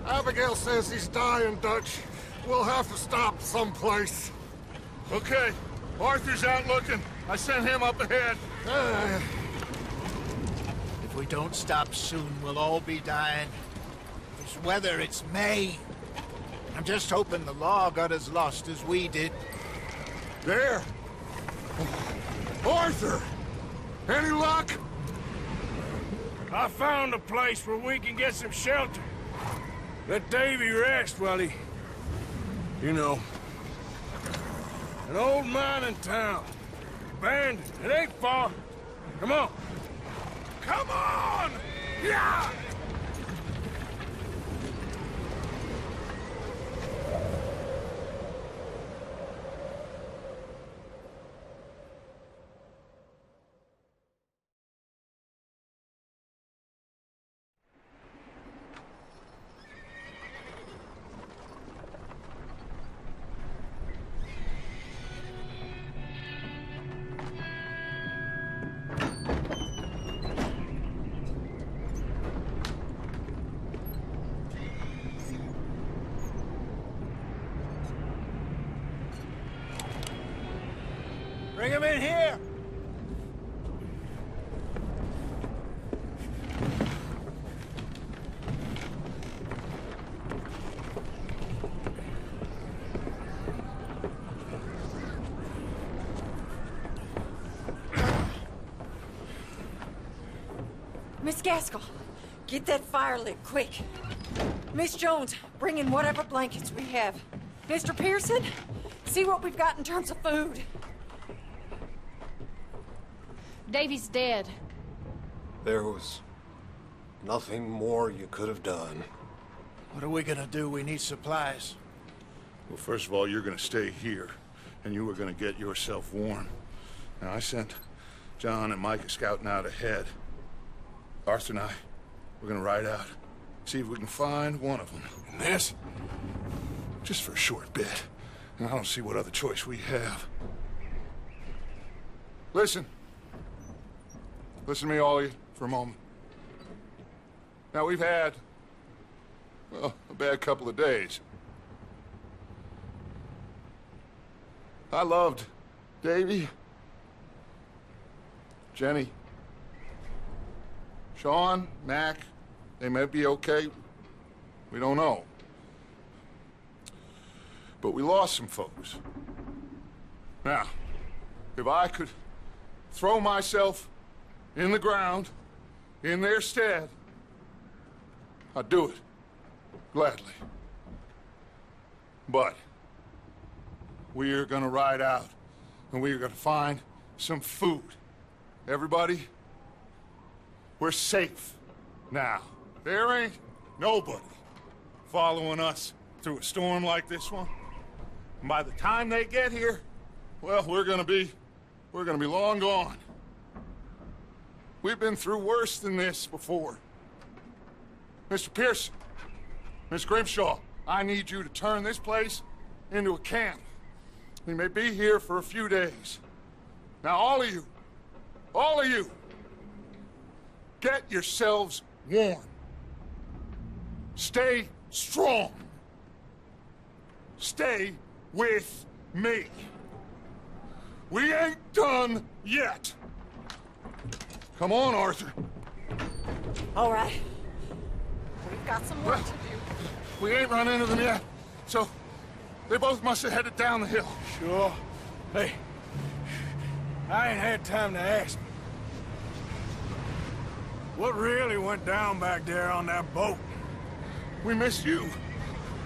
Abigail says he's dying, Dutch. We'll have to stop someplace. Okay. Arthur's out looking. I sent him up ahead. If we don't stop soon, we'll all be dying. This weather, it's May. I'm just hoping the law got as lost as we did. There! Arthur! Any luck? I found a place where we can get some shelter. Let Davy rest while he... You know. An old mining town. Abandoned. It ain't far. Come on. Come on! Yeah! Bring him in here! Miss Gaskell, get that fire lit, quick. Miss Jones, bring in whatever blankets we have. Mr. Pearson, see what we've got in terms of food. Davy's dead. There was nothing more you could have done. What are we gonna do? We need supplies. Well, first of all, you're gonna stay here, and you were gonna get yourself warm. Now, I sent John and Micah scouting out ahead. Arthur and I, we're gonna ride out, see if we can find one of them. And this, just for a short bit. And I don't see what other choice we have. Listen. Listen to me, all of you, for a moment. Now, we've had, well, a bad couple of days. I loved Davy, Jenny, Sean, Mac. They may be okay. We don't know. But we lost some folks. Now, if I could throw myself in the ground, in their stead, I'd do it, gladly. But we are gonna ride out, and we are gonna find some food. Everybody, we're safe now. There ain't nobody following us through a storm like this one. And by the time they get here, well, we're gonna be long gone. We've been through worse than this before. Mr. Pearson, Miss Grimshaw, I need you to turn this place into a camp. We may be here for a few days. Now, all of you, get yourselves warm. Stay strong. Stay with me. We ain't done yet. Come on, Arthur. All right. We've got some work to do. We ain't run into them yet, so they both must have headed down the hill. Sure. Hey, I ain't had time to ask. What really went down back there on that boat? We missed you.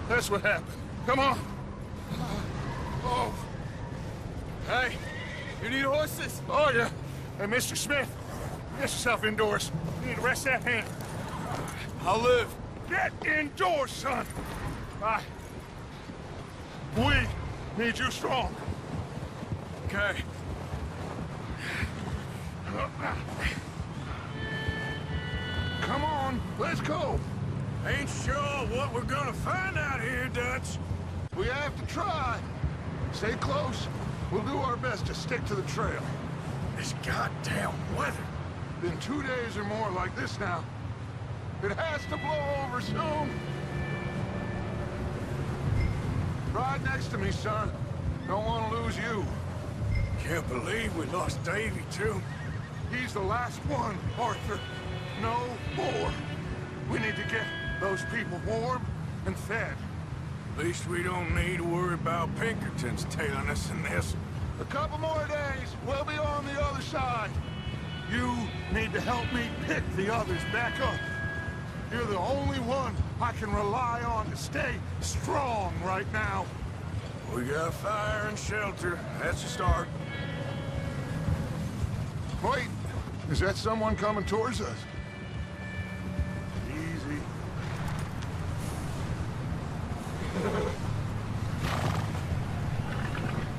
That's what happened. Come on. Oh. Hey, you need horses? Oh, yeah. Hey, Mr. Smith, get yourself indoors. You need to rest that hand. I'll live. Get indoors, son. We need you strong. Okay. Come on, let's go. Ain't sure what we're gonna find out here, Dutch. We have to try. Stay close. We'll do our best to stick to the trail. This goddamn weather. Been 2 days or more like this now. It has to blow over soon. Ride next to me, son. Don't want to lose you. Can't believe we lost Davy, too. He's the last one, Arthur. No more. We need to get those people warm and fed. At least we don't need to worry about Pinkertons tailing us in this. A couple more days, we'll be on the other side. You need to help me pick the others back up. You're the only one I can rely on to stay strong right now. We got fire and shelter. That's a start. Wait, is that someone coming towards us? Easy.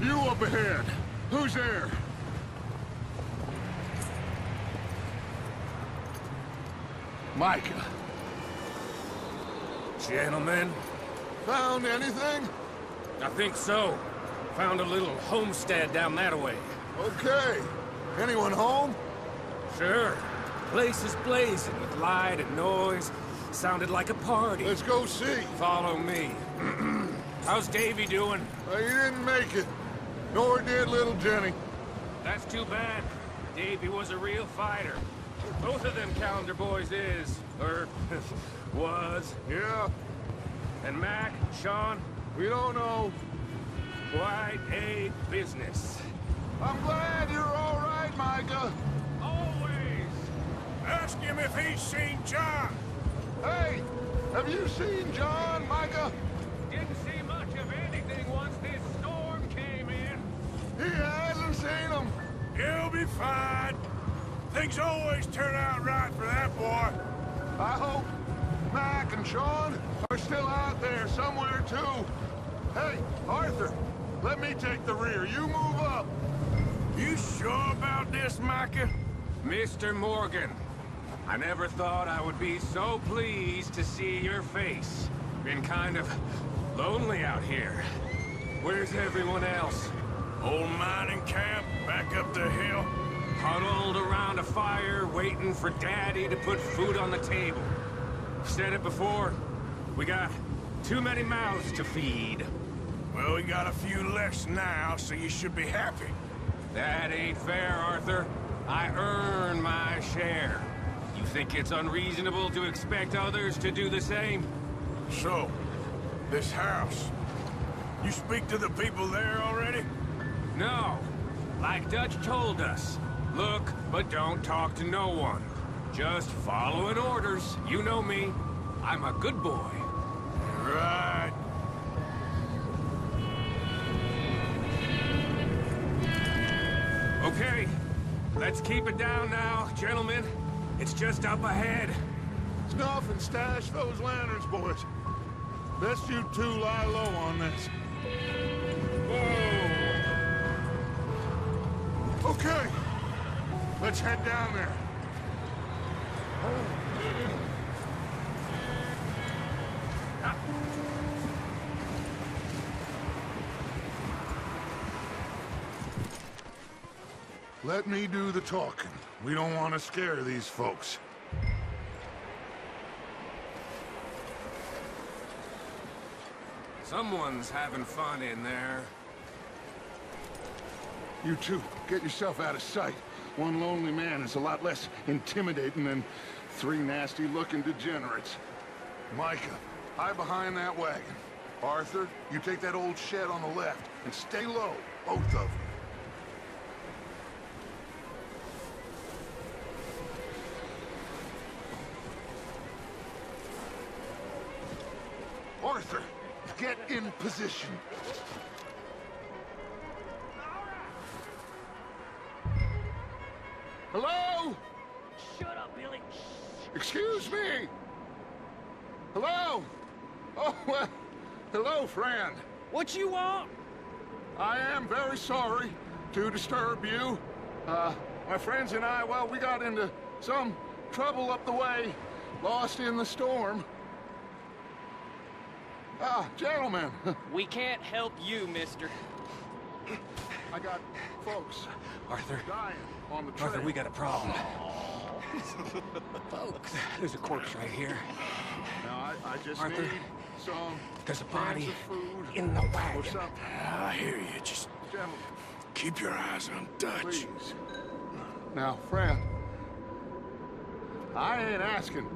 You up ahead. Who's there? Micah. Gentlemen, Found anything? I think so. Found a little homestead down that way. Okay. Anyone home? Sure. Place is blazing with light and noise. Sounded like a party. Let's go see. Follow me. How's Davy doing? He didn't make it. Nor did little Jenny. That's too bad. Davy was a real fighter. Both of them Calendar boys is, or was. Yeah, And Mac, Sean, we don't know. quite a business. I'm glad you're all right, Micah. Always. ask him if he's seen John. Hey, have you seen John, Micah? Didn't see much of anything once this storm came in. He hasn't seen him. He'll be fine. Things always turn out right for that boy. I hope Mac and Sean are still out there somewhere, too. Hey, Arthur, let me take the rear. You move up. You sure about this, Micah? Mr. Morgan, I never thought I would be so pleased to see your face. Been kind of lonely out here. Where's everyone else? Old mining camp, back up the hill. Huddled around a fire, waiting for Daddy to put food on the table. Said it before, we got too many mouths to feed. Well, we got a few less now, so you should be happy. That ain't fair, Arthur. I earn my share. You think it's unreasonable to expect others to do the same? So, this house. You speak to the people there already? No. Like Dutch told us. Look, but don't talk to no one. Just following orders. You know me. I'm a good boy. Right. Okay. Let's keep it down now, gentlemen. It's just up ahead. Snuff and stash those lanterns, boys. Best you two lie low on this. Whoa! Okay. Let's head down there. Let me do the talking. We don't want to scare these folks. Someone's having fun in there. You two, get yourself out of sight. One lonely man is a lot less intimidating than three nasty-looking degenerates. Micah, hide behind that wagon. Arthur, you take that old shed on the left, and stay low, both of them. Arthur, get in position. Hello? Shut up, Billy. Excuse me? Hello? Oh, well, hello, friend. What you want? I am very sorry to disturb you. My friends and I, well, we got into some trouble up the way, lost in the storm. Gentlemen, We can't help you, mister. I got folks Arthur, dying on the trail. Arthur, we got a problem. Folks, there's a corpse right here. Now, I just Arthur, need some there's a cans body of food in the or wagon. something. I hear you. Just Gentlemen, keep your eyes on Dutch. please. Now, friend, I ain't asking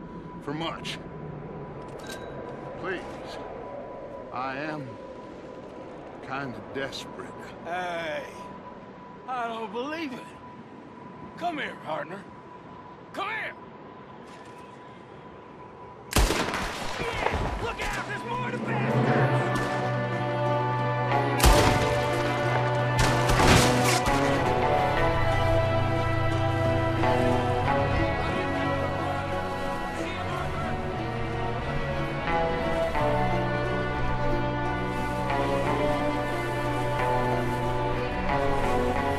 for much. Please. I am kind of desperate. Hey, I don't believe it. Come here, partner. Come here. Yeah, look out! There's more to bastards!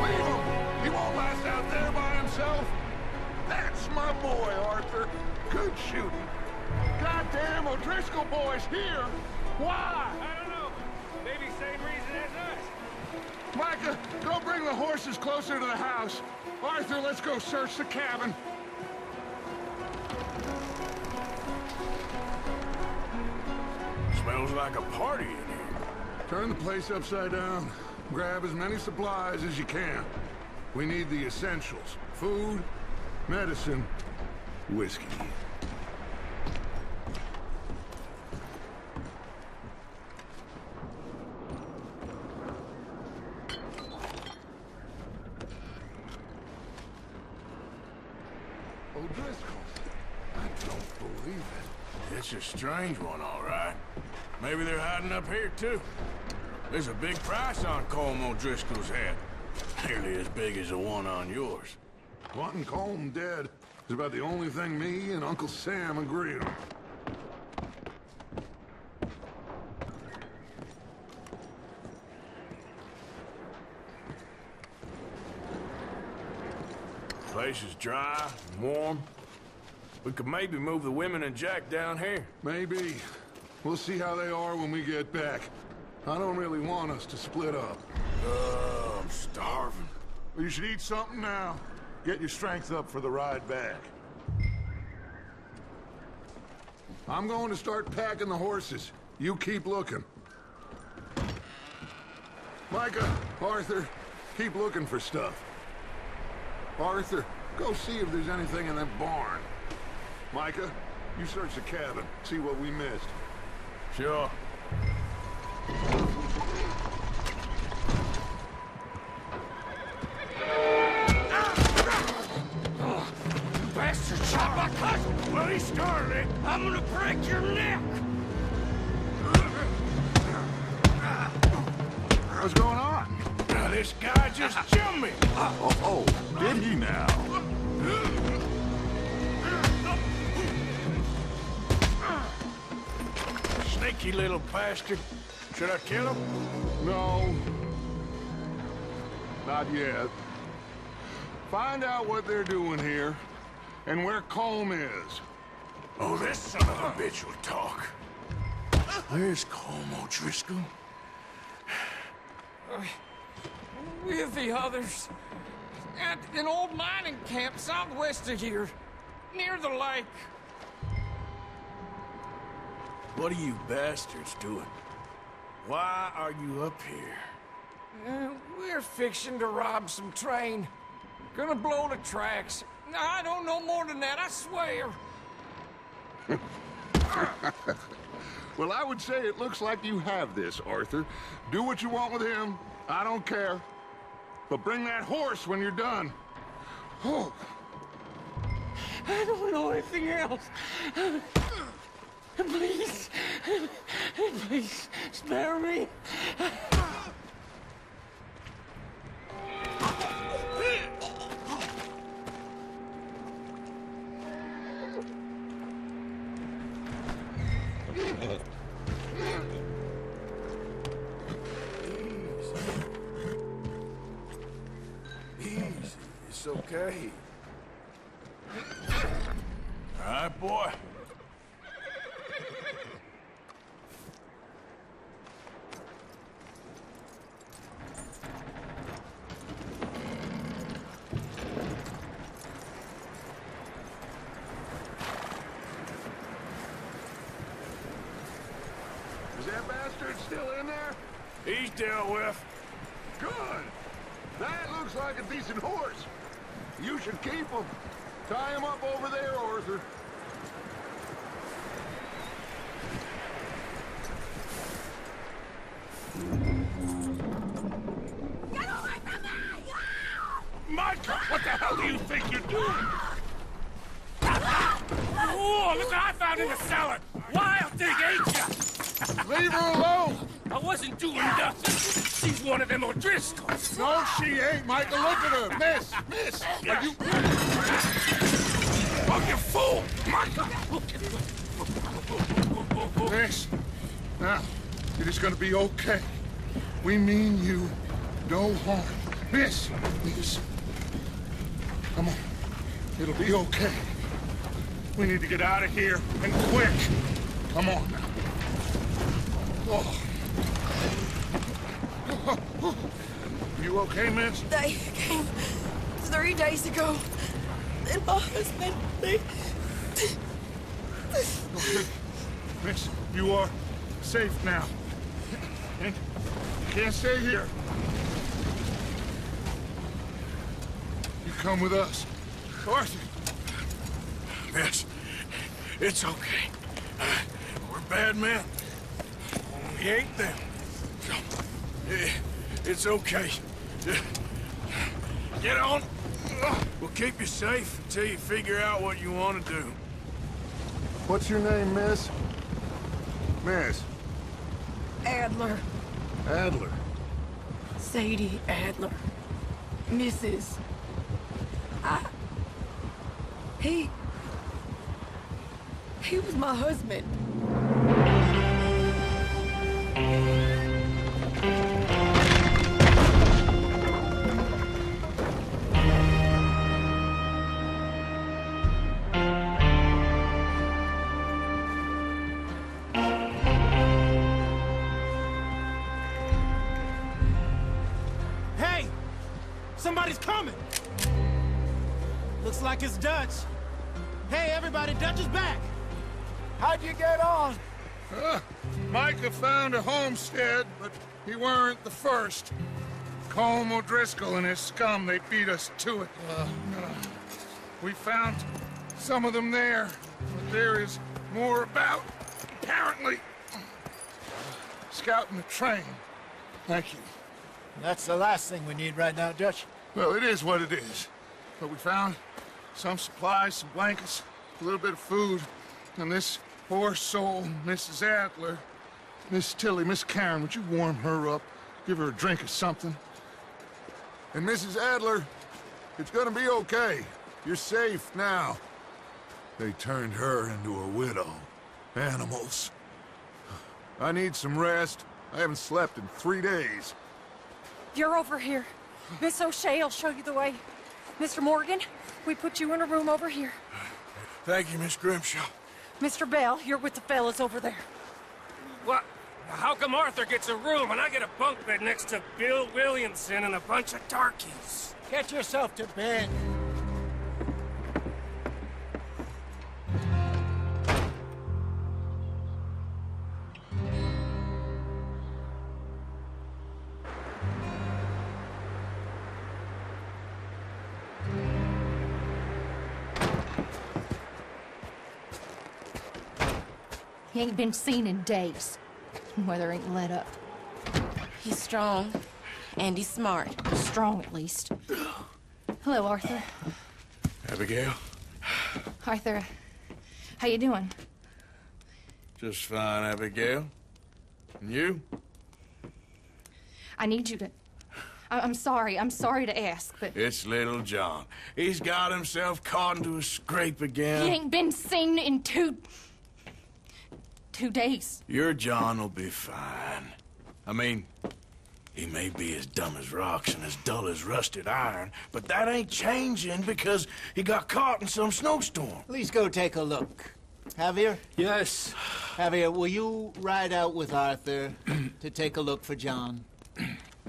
Leave him! He won't last out there by himself. That's my boy, Arthur. Good shooting. Goddamn O'Driscoll boy's here. Why? I don't know. Maybe same reason as us. Micah, go bring the horses closer to the house. Arthur, let's go search the cabin. Smells like a party in here. Turn the place upside down. Grab as many supplies as you can. We need the essentials. Food, medicine, whiskey. O'Driscoll's. I don't believe it. It's a strange one, all right. Maybe they're hiding up here, too. There's a big price on Colm O'Driscoll's head. Nearly as big as the one on yours. Wanting Colm dead is about the only thing me and Uncle Sam agree on. Place is dry, warm. We could maybe move the women and Jack down here. Maybe. We'll see how they are when we get back. I don't really want us to split up. I'm starving. Well, you should eat something now. Get your strength up for the ride back. I'm going to start packing the horses. You keep looking. Micah, Arthur, keep looking for stuff. Arthur, go see if there's anything in that barn. Micah, you search the cabin, see what we missed. Sure. Bastard shot my cousin! Well, he started it. I'm gonna break your neck! What's going on? Now, this guy just jumped me. Oh, did he now? Sneaky little bastard. Should I kill him? No. Not yet. Find out what they're doing here, and where Colm is. Oh, this son of a bitch will talk. Where's Colm O'Driscoll? With the others. At an old mining camp southwest of here. Near the lake. What are you bastards doing? Why are you up here? We're fixing to rob some train. Gonna blow the tracks. I don't know more than that, I swear. Well, I would say it looks like you have this, Arthur. Do what you want with him. I don't care. But bring that horse when you're done. Oh. I don't know anything else. Please. Please, spare me. Easy. It's okay. All right, boy. Arthur's still in there? He's dealt with. Good. That looks like a decent horse. You should keep him. Tie him up over there, Arthur. Get away from me! Micah, what the hell do you think you're doing? Oh, look what I found in the cellar! Wild thing, ain't ya? Leave her alone! I wasn't doing nothing. She's one of them O'Driscolls. No, she ain't, Michael. Look at her. Miss! Are you... Oh, you fool! Micah! Miss, now, it is gonna be okay. We mean you no harm. Miss! Come on. It'll be okay. We need to get out of here, and quick. Come on now. Oh. You okay, miss? They came 3 days ago. And my husband, they... Okay. Miss, you are safe now. And you can't stay here. You come with us. Arthur! Miss, it's okay. We're bad men. We ain't them. It's okay. Get on. We'll keep you safe until you figure out what you want to do. What's your name, miss? Miss? Adler. Adler. Sadie Adler. Mrs. He was my husband. Hey! Somebody's coming! Looks like it's Dutch. Hey, everybody, Dutch is back! How'd you get on? Micah found a homestead, but he weren't the first. Colm O'Driscoll and his scum, they beat us to it. We found some of them there, but there is more about, apparently. Scouting the train. Thank you. That's the last thing we need right now, Dutch. Well, it is what it is. But we found some supplies, some blankets, a little bit of food, and this poor soul, Mrs. Adler, Miss Tilly, Miss Karen, would you warm her up? Give her a drink or something? And Mrs. Adler, it's gonna be okay. You're safe now. They turned her into a widow. Animals. I need some rest. I haven't slept in 3 days. You're over here. Miss O'Shea will show you the way. Mr. Morgan, we put you in a room over here. Thank you, Miss Grimshaw. Mr. Bell, you're with the fellas over there. What? How come Arthur gets a room and I get a bunk bed next to Bill Williamson and a bunch of darkies? Get yourself to bed. He ain't been seen in days. Weather ain't let up. He's strong, and he's smart. Strong, at least. Hello, Arthur. Abigail? Arthur, how you doing? Just fine, Abigail. And you? I need you to... I'm sorry to ask, but... It's little John. He's got himself caught into a scrape again. He ain't been seen in 2 days. Your John will be fine. I mean, he may be as dumb as rocks and as dull as rusted iron, but that ain't changing because he got caught in some snowstorm. Please go take a look. Javier? Yes. Javier, will you ride out with Arthur to take a look for John?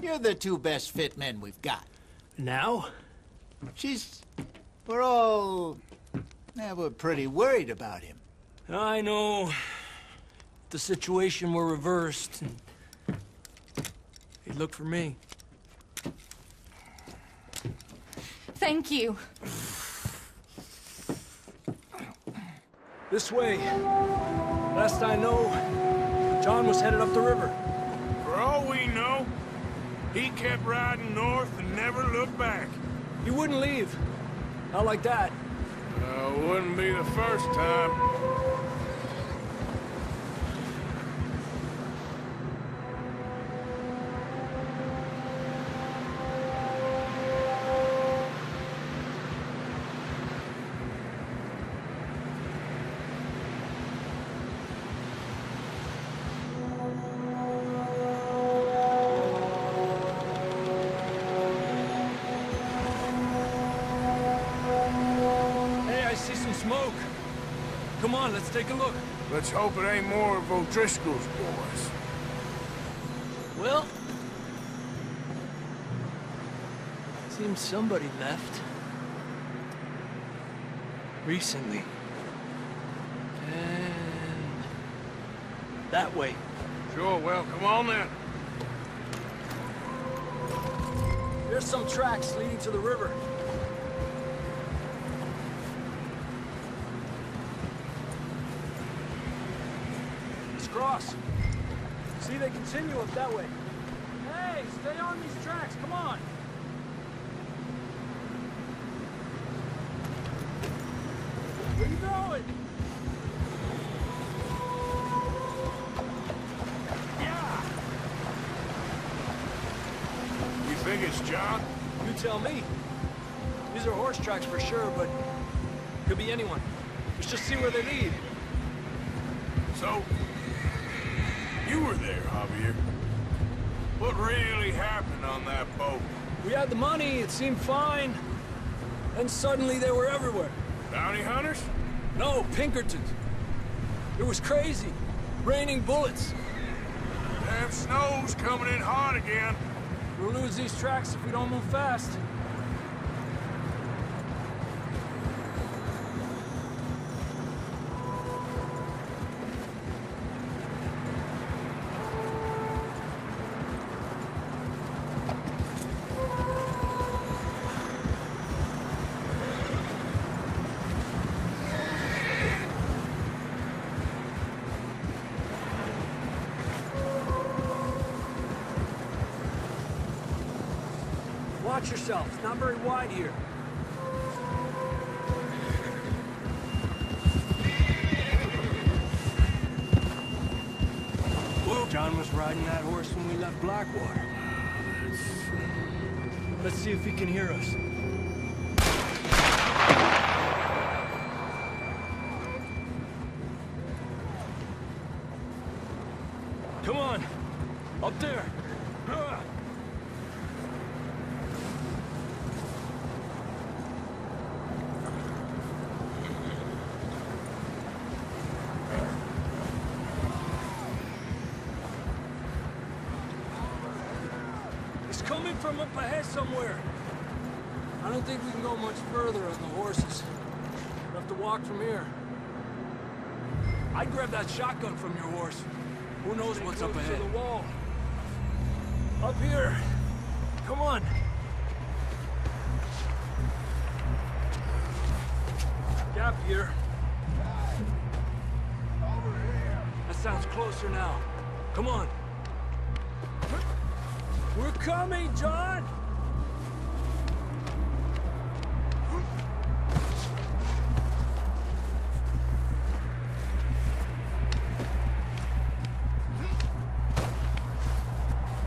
You're the 2 best fit men we've got. Now? We're pretty worried about him. I know. The situation were reversed, and look for me. Thank you. This way. Last I know, John was headed up the river. For all we know, he kept riding north and never looked back. He wouldn't leave. Not like that. Wouldn't be the first time. Smoke. Come on, let's take a look. Let's hope it ain't more of O'Driscoll's boys. Well, seems somebody left. Recently. And that way. Sure, well, come on then. There's some tracks leading to the river. Cross. See, they continue up that way. Hey, stay on these tracks, come on! Where you going? Yeah! You think it's John? You tell me. These are horse tracks for sure, but could be anyone. Let's just see where they lead. So, you were there, Javier. What really happened on that boat? We had the money, it seemed fine. Then suddenly they were everywhere. Bounty hunters? No, Pinkertons. It was crazy. Raining bullets. Damn snow's coming in hot again. We'll lose these tracks if we don't move fast. Watch yourself. It's not very wide here. Whoa. John was riding that horse when we left Blackwater. Let's see if he can hear us. Come on. Up there. Coming from up ahead somewhere. I don't think we can go much further on the horses. We'll have to walk from here. I'd grab that shotgun from your horse. Who knows what's up ahead? To the wall. Up here. Come on. Gap here. That sounds closer now. Come on. We're coming, John!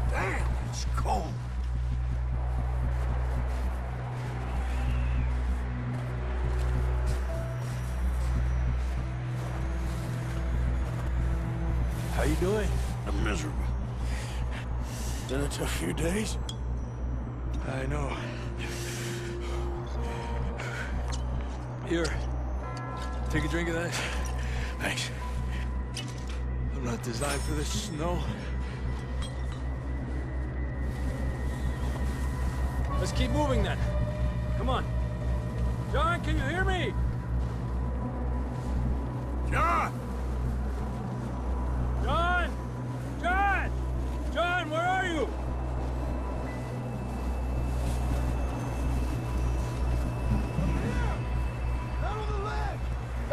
Damn, it's cold. How you doing? I'm miserable. Been a tough few days. I know. Here. Take a drink of that. Thanks. I'm not designed for this snow. Let's keep moving then. Come on. John, can you hear me? John! John! John! John, where are you?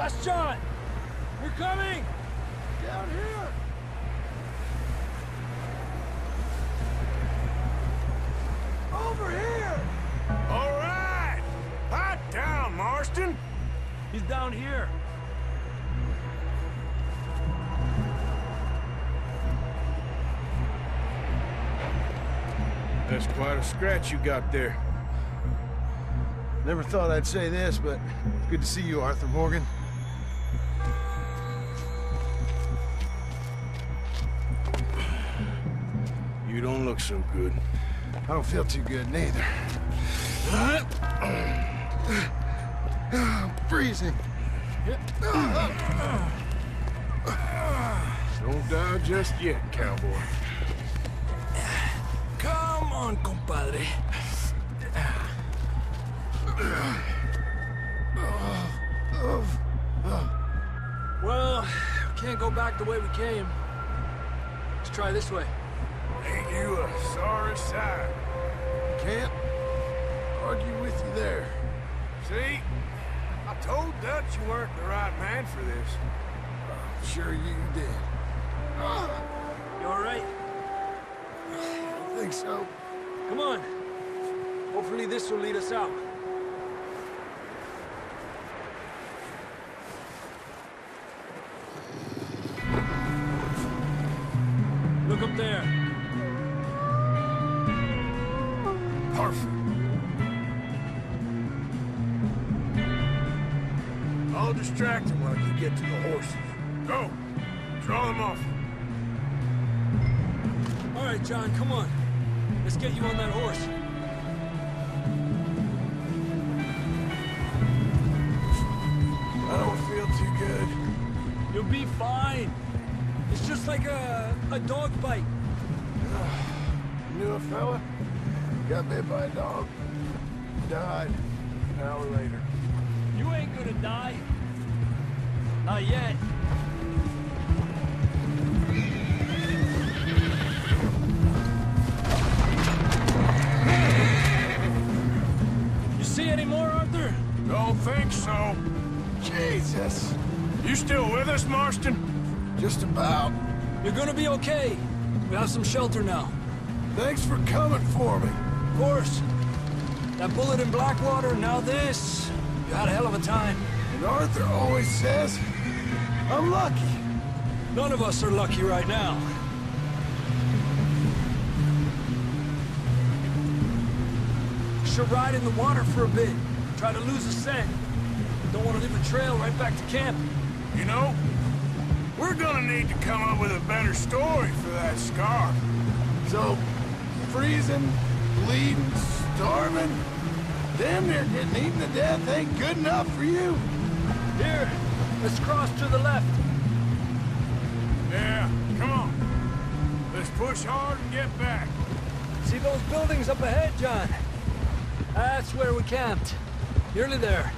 That's John! We're coming! Down here! Over here! All right! Hot down, Marston! He's down here. That's quite a scratch you got there. Never thought I'd say this, but it's good to see you, Arthur Morgan. You don't look so good. I don't feel too good, neither. I'm freezing. Don't die just yet, cowboy. Come on, compadre. Well, we can't go back the way we came. Let's try this way. Ain't you a sorry sight? Can't argue with you there. See? I told Dutch you weren't the right man for this. Sure you did. You all right? I don't think so. Come on. Hopefully this will lead us out. Look up there. Perfect. I'll distract them while you get to the horses. Go! Draw them off. All right, John, come on. Let's get you on that horse. I don't feel too good. You'll be fine. It's just like a dog bite. Knew a fella? Got bit by a dog. Died an hour later. You ain't gonna die. Not yet. You see any more, Arthur? Don't think so. Jesus! You still with us, Marston? Just about. You're gonna be okay. We have some shelter now. Thanks for coming for me. Of course. That bullet in Blackwater, now this. You had a hell of a time. And Arthur always says, I'm lucky. None of us are lucky right now. Should ride in the water for a bit. Try to lose a scent. Don't want to leave a trail right back to camp. You know, we're gonna need to come up with a better story for that scar. So, freezing, bleeding, starving, damn near getting eaten to death ain't good enough for you. Here, let's cross to the left. Yeah, come on. Let's push hard and get back. See those buildings up ahead, John? That's where we camped. Nearly there.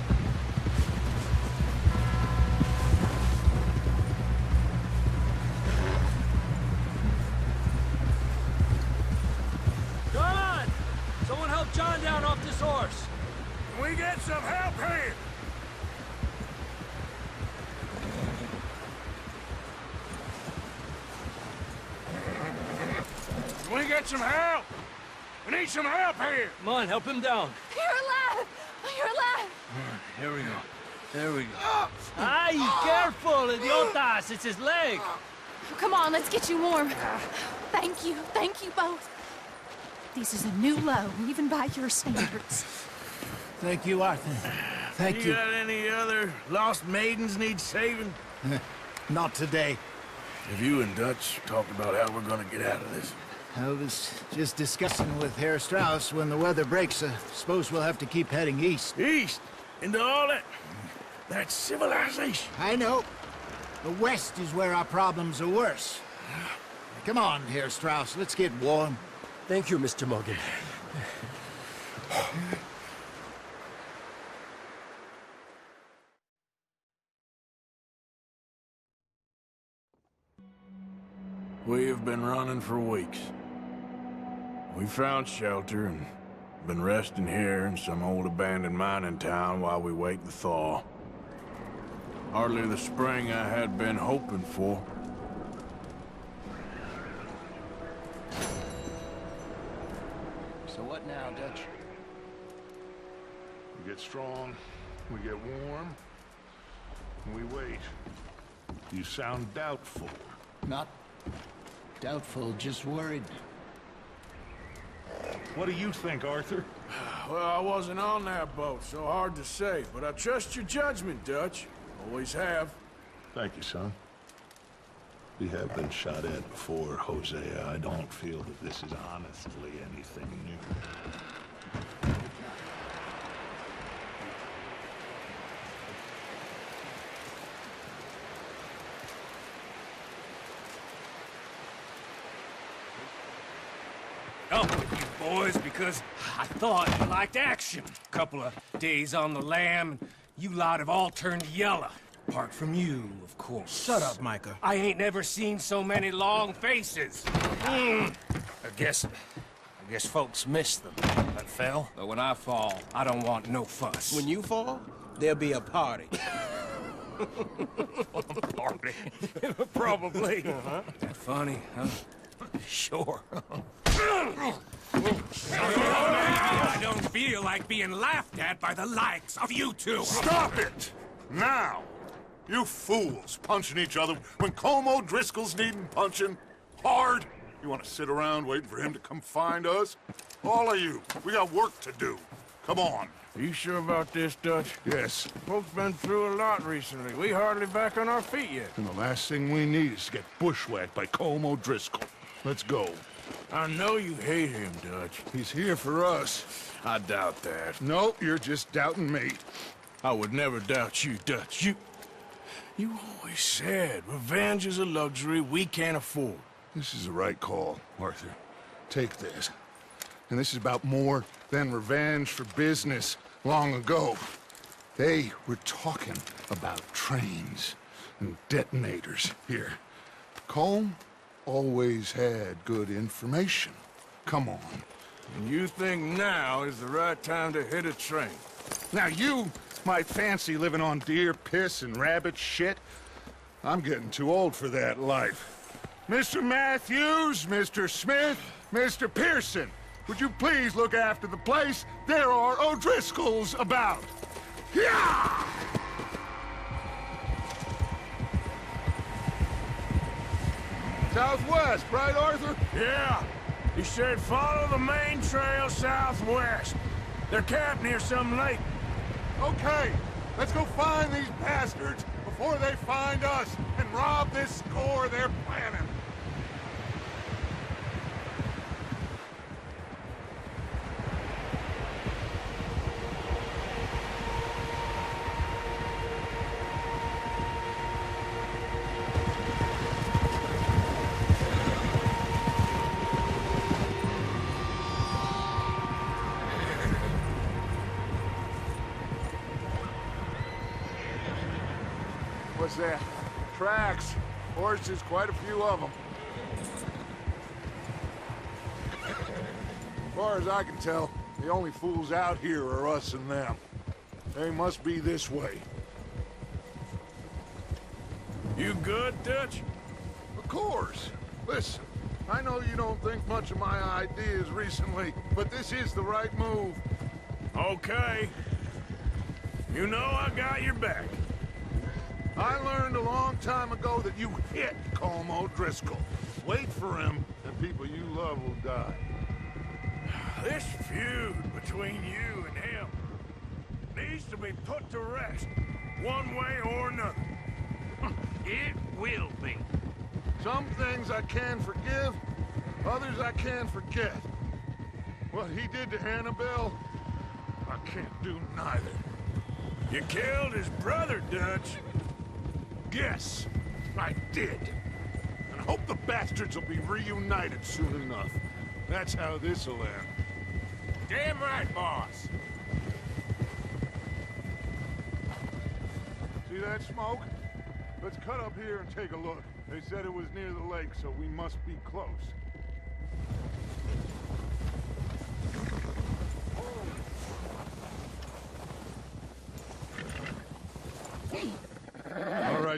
Come on! Someone help John down off this horse. Can we get some help here? Can we get some help? We need some help here. Come on, help him down. You're alive! You're alive! Here we go. There we go. Ay, careful, idiotas! It's his leg. Come on, let's get you warm. Thank you both. This is a new low, even by your standards. Thank you, Arthur. Thank you. Got any other lost maidens need saving? Not today. Have you and Dutch talked about how we're gonna get out of this? I was just discussing with Herr Strauss when the weather breaks. I suppose we'll have to keep heading east. East? Into all that civilization? I know. The west is where our problems are worse. Come on, Herr Strauss, let's get warm. Thank you, Mr. Morgan. We've been running for weeks. We found shelter and been resting here in some old abandoned mining town while we wait the thaw. Hardly the spring I had been hoping for. So what now, Dutch? We get strong, we get warm, and we wait. You sound doubtful. Not doubtful, just worried. What do you think, Arthur? Well, I wasn't on that boat, so hard to say. But I trust your judgment, Dutch. Always have. Thank you, son. We have been shot at before, Hosea. I don't feel that this is honestly anything new. Up with you boys because I thought you liked action. Couple of days on the lam, and you lot have all turned yellow. Apart from you, of course. Shut up, Micah. I ain't never seen so many long faces. I guess folks miss them. That fell. But when I fall, I don't want no fuss. When you fall, there'll be a party. Party? Probably. That funny, huh? Sure. I don't feel like being laughed at by the likes of you two. Stop it! Now! You fools punching each other when Colm O'Driscoll's needing punching hard. You want to sit around waiting for him to come find us? All of you, we got work to do. Come on. Are you sure about this, Dutch? Yes. Folks been through a lot recently. We hardly back on our feet yet. And the last thing we need is to get bushwhacked by Colm O'Driscoll. Let's go. I know you hate him, Dutch. He's here for us. I doubt that. No, you're just doubting me. I would never doubt you, Dutch. You always said revenge is a luxury we can't afford. This is the right call, Arthur. Take this. And this is about more than revenge for business long ago. They were talking about trains and detonators here. Colm always had good information. Come on. And you think now is the right time to hit a train? Now you might fancy living on deer piss and rabbit shit. I'm getting too old for that life. Mr. Matthews, Mr. Smith, Mr. Pearson, would you please look after the place? There are O'Driscolls about. Yeah! Southwest, right, Arthur? Yeah. He said follow the main trail southwest. They're camped near some lake. Okay, let's go find these bastards before they find us and rob this score they're planning. What's that? Tracks. Horses, quite a few of them. As far as I can tell, the only fools out here are us and them. They must be this way. You good, Dutch? Of course. Listen, I know you don't think much of my ideas recently, but this is the right move. Okay. You know I got your back. I learned a long time ago that you hit Colm O'Driscoll. Wait for him, and people you love will die. This feud between you and him needs to be put to rest, one way or another. It will be. Some things I can forgive, others I can forget. What he did to Annabelle, I can't do neither. You killed his brother, Dutch. Yes, I did. And I hope the bastards will be reunited soon enough. That's how this'll end. Damn right, boss. See that smoke? Let's cut up here and take a look. They said it was near the lake, so we must be close.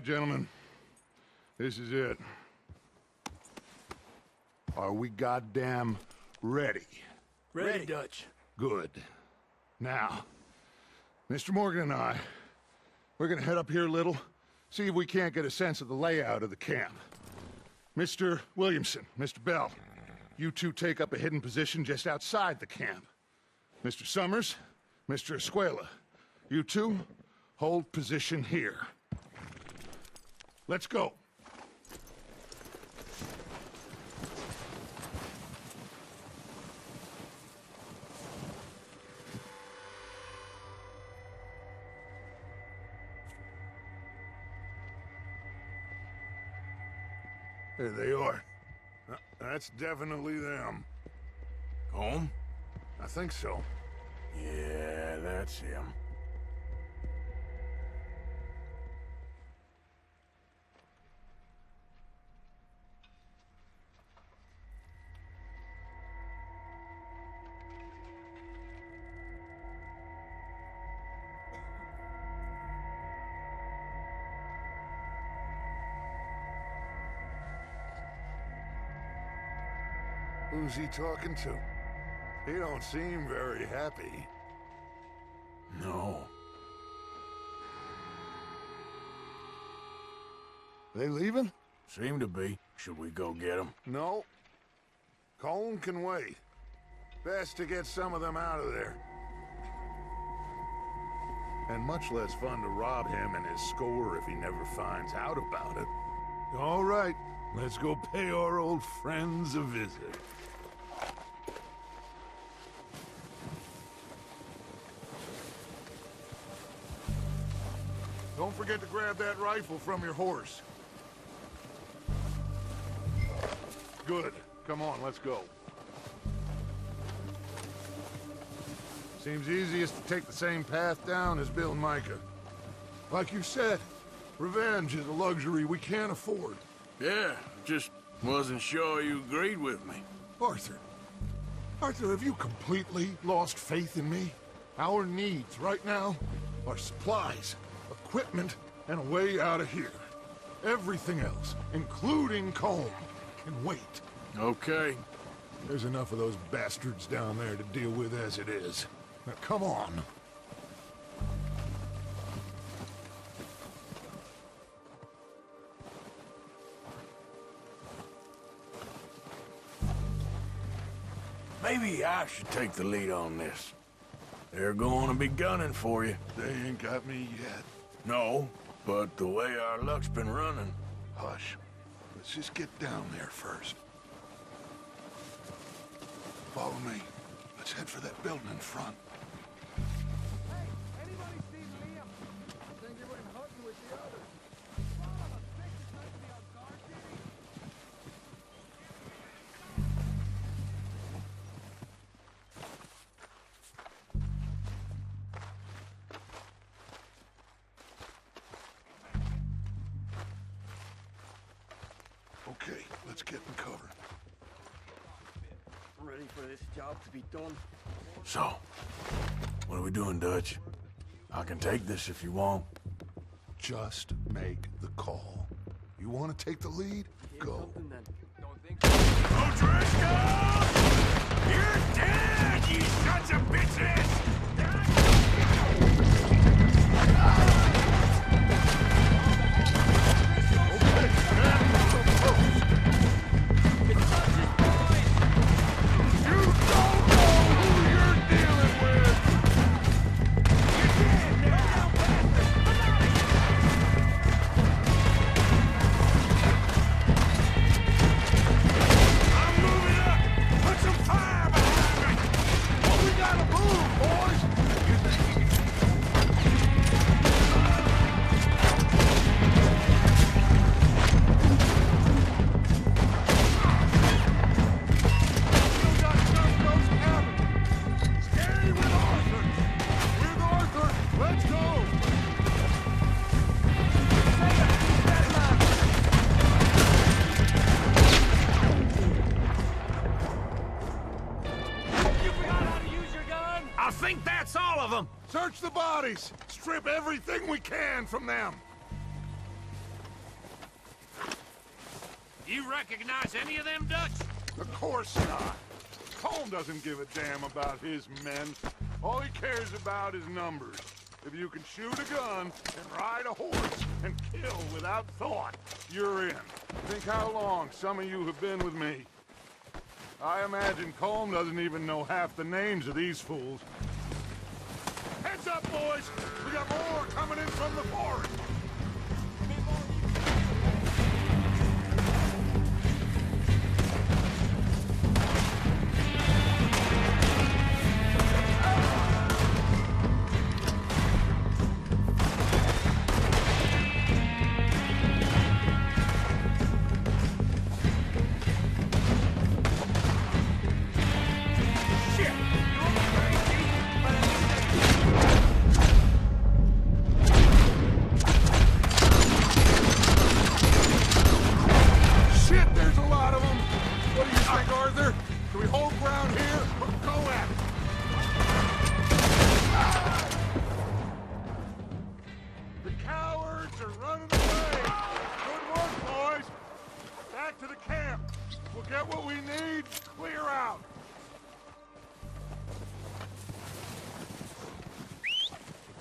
gentlemen. This is it. Are we goddamn ready? Ready, Dutch. Good. Now, Mr. Morgan and I, we're gonna head up here a little, see if we can't get a sense of the layout of the camp. Mr. Williamson, Mr. Bell, you two take up a hidden position just outside the camp. Mr. Summers, Mr. Escuela, you two hold position here. Let's go. There they are. That's definitely them. Home? I think so. Yeah, that's him. Who's he talking to? He don't seem very happy. No. They leaving? Seem to be. Should we go get them? No. Colm can wait. Best to get some of them out of there. And much less fun to rob him and his score if he never finds out about it. All right, let's go pay our old friends a visit. Don't forget to grab that rifle from your horse. Good. Come on, let's go. Seems easiest to take the same path down as Bill and Micah. Like you said, revenge is a luxury we can't afford. Yeah, just wasn't sure you agreed with me. Arthur. Arthur, have you completely lost faith in me? Our needs right now are supplies, equipment, and a way out of here. Everything else, including Colm, can wait. Okay. There's enough of those bastards down there to deal with as it is. Now, come on. Maybe I should take the lead on this. They're going to be gunning for you. They ain't got me yet. No, but the way our luck's been running... Hush. Let's just get down there first. Follow me. Let's head for that building in front. Hey, anybody see Liam? I think he went hunting with the others. Son of a bitch, it's nice to be on guard duty. Okay, let's get in cover. Ready for this job to be done. So, what are we doing, Dutch? I can take this if you want. Just make the call. You want to take the lead? Go. O'Driscoll! You're dead, you sons of bitches! Search the bodies! Strip everything we can from them! You recognize any of them Dutch? Of course not. Colm doesn't give a damn about his men. All he cares about is numbers. If you can shoot a gun and ride a horse and kill without thought, you're in. Think how long some of you have been with me. I imagine Colm doesn't even know half the names of these fools. Heads up, boys! We got more coming in from the forest!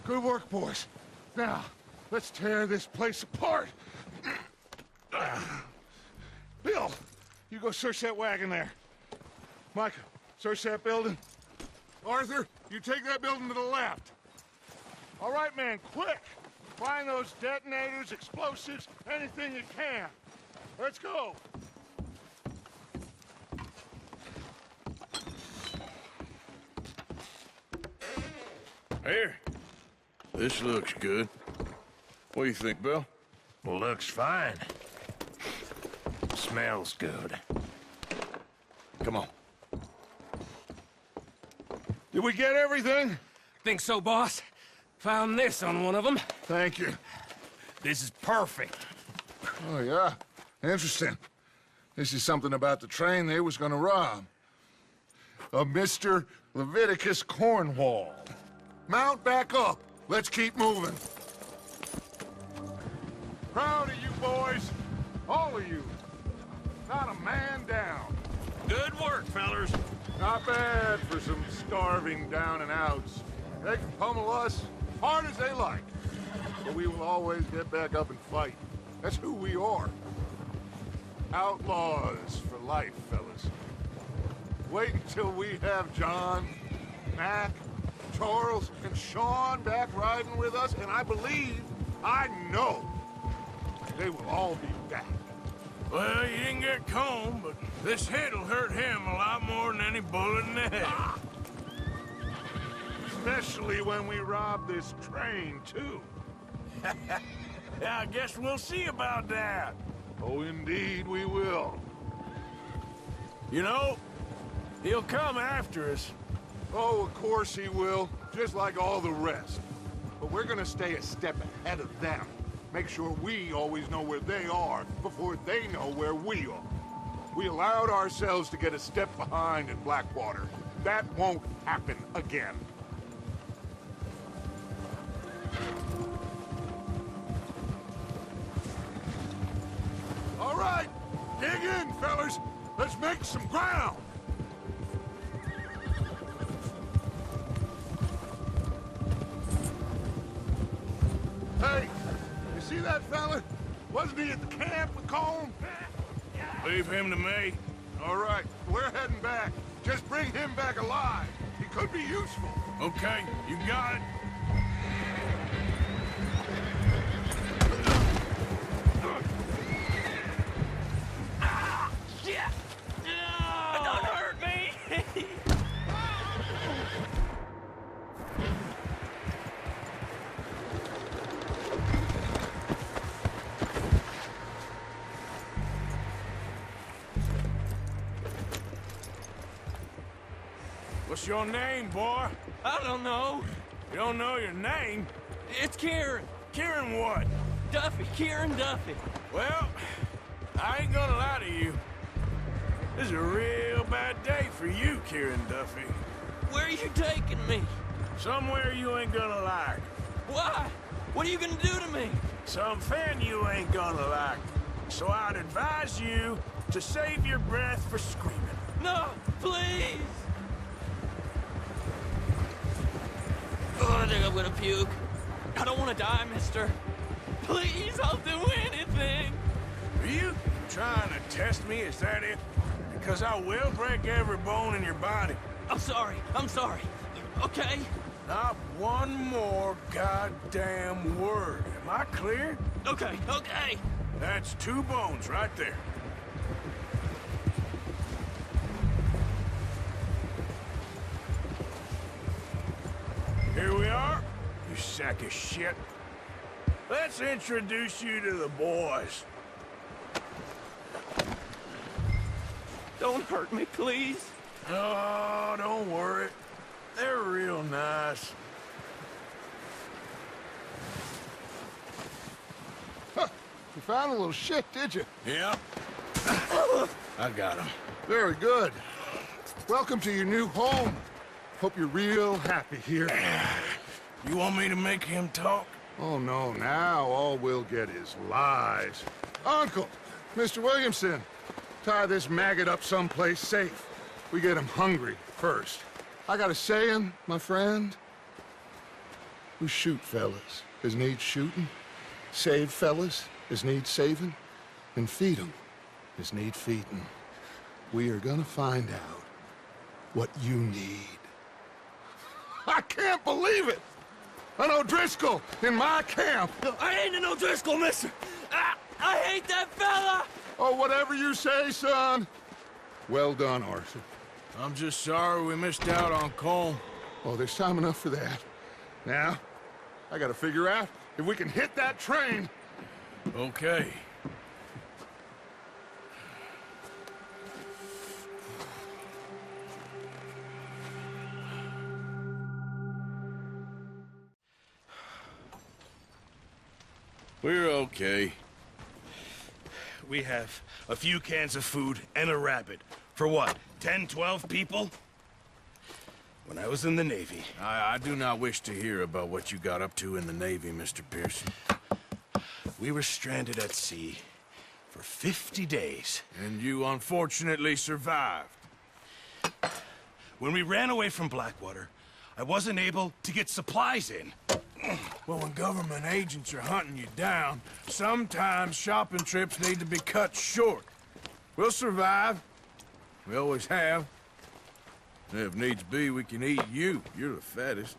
Good work, boys. Now, let's tear this place apart. Bill, you go search that wagon there. Micah, search that building. Arthur, you take that building to the left. All right, man, quick. Find those detonators, explosives, anything you can. Let's go. Here. This looks good. What do you think, Bill? Looks fine. Smells good. Come on. Did we get everything? Think so, boss. Found this on one of them. Thank you. This is perfect. Oh, yeah? Interesting. This is something about the train they was gonna rob. A Mr. Leviticus Cornwall. Mount back up. Let's keep moving. Proud of you boys. All of you. Not a man down. Good work, fellers. Not bad for some starving down and outs. They can pummel us hard as they like. But we will always get back up and fight. That's who we are. Outlaws for life, fellas. Wait until we have John, Mac, Charles, and Sean back riding with us, and I know, they will all be back. Well, you didn't get Colm, but this hit'll hurt him a lot more than any bullet in the head. Especially when we rob this train, too. Yeah, I guess we'll see about that. Oh, indeed we will. You know, he'll come after us. Oh, of course he will, just like all the rest. But we're gonna stay a step ahead of them. Make sure we always know where they are before they know where we are. We allowed ourselves to get a step behind in Blackwater. That won't happen again. All right, dig in, fellas. Let's make some ground. Hey, you see that fella? Wasn't he at the camp with Colm? Leave him to me. All right, we're heading back. Just bring him back alive. He could be useful. Okay, you got it. Don't hurt me! What's your name, boy? I don't know. You don't know your name? It's Kieran. Kieran what? Duffy. Kieran Duffy. Well, I ain't gonna lie to you. This is a real bad day for you, Kieran Duffy. Where are you taking me? Somewhere you ain't gonna like. Why? What are you gonna do to me? Something you ain't gonna like. So I'd advise you to save your breath for screaming. No, please! Oh, I think I'm gonna puke. I don't want to die, mister. Please, I'll do anything. Are you trying to test me? Is that it? Because I will break every bone in your body. I'm sorry. Okay? Not one more goddamn word. Am I clear? Okay. That's 2 bones right there. Here we are, you sack of shit. Let's introduce you to the boys. Don't hurt me, please. Oh, don't worry. They're real nice. Huh. You found a little shit, did you? Yep. I got him. Very good. Welcome to your new home. Hope you're real happy here. You want me to make him talk? Oh, no. Now all we'll get is lies. Uncle, Mr. Williamson, tie this maggot up someplace safe. We get him hungry first. I got a saying, my friend. We shoot fellas as need shooting, save fellas as need saving, and feed 'em as need feeding. We are gonna find out what you need. I can't believe it! An O'Driscoll in my camp! No, I ain't an O'Driscoll, mister! I hate that fella! Oh, whatever you say, son. Well done, Arthur. I'm just sorry we missed out on Colm. Oh, there's time enough for that. Now, I gotta figure out if we can hit that train. Okay. We're okay. We have a few cans of food and a rabbit. For what, 10, 12 people? When I was in the Navy... I do not wish to hear about what you got up to in the Navy, Mr. Pearson. We were stranded at sea for 50 days. And you unfortunately survived. When we ran away from Blackwater, I wasn't able to get supplies in. Well, when government agents are hunting you down, sometimes shopping trips need to be cut short. We'll survive. We always have. If needs be, we can eat you. You're the fattest.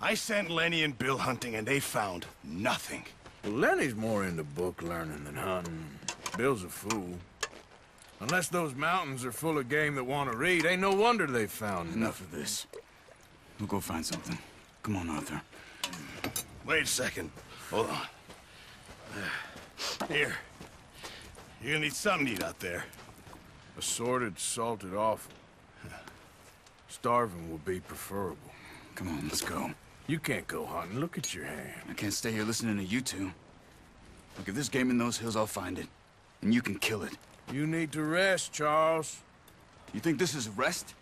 I sent Lenny and Bill hunting, and they found nothing. Well, Lenny's more into book learning than hunting. Bill's a fool. Unless those mountains are full of game that want to read, ain't no wonder they found Enough of this. We'll go find something. Come on, Arthur. Wait a second. Hold on. Here. You're gonna need something to eat out there. Assorted, salted offal. Starving will be preferable. Come on, let's go. You can't go hunting. Look at your hand. I can't stay here listening to you two. Look, if there's game in those hills, I'll find it. And you can kill it. You need to rest, Charles. You think this is rest?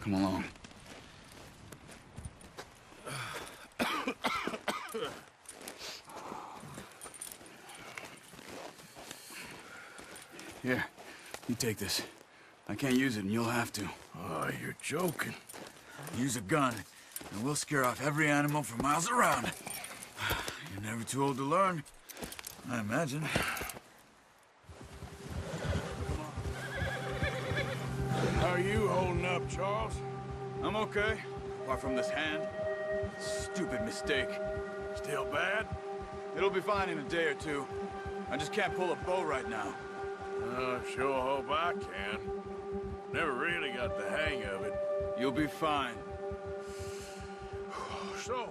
Come along. Here, you take this. I can't use it, and you'll have to. Oh, you're joking. Use a gun, and we'll scare off every animal for miles around. You're never too old to learn, I imagine. How are you holding up, Charles? I'm okay, apart from this hand. Stupid mistake. Still bad? It'll be fine in a day or two. I just can't pull a bow right now. Sure hope I can. Never really got the hang of it. You'll be fine. So,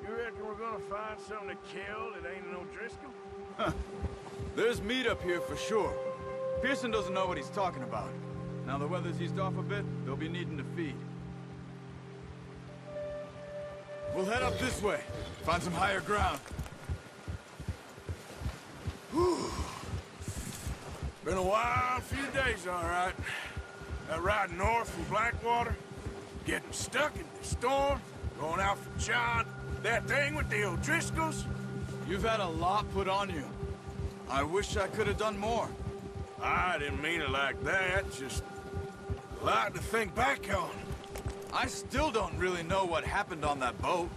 you reckon we're gonna find something to kill that ain't an O'Driscoll? Huh. There's meat up here for sure. Pearson doesn't know what he's talking about. Now the weather's eased off a bit, they'll be needing to feed. We'll head up this way. Find some higher ground. Whew. Been a wild few days, all right. That ride north from Blackwater, getting stuck in the storm, going out for John, that thing with the O'Driscolls. You've had a lot put on you. I wish I could have done more. I didn't mean it like that, just a lot to think back on. I still don't really know what happened on that boat.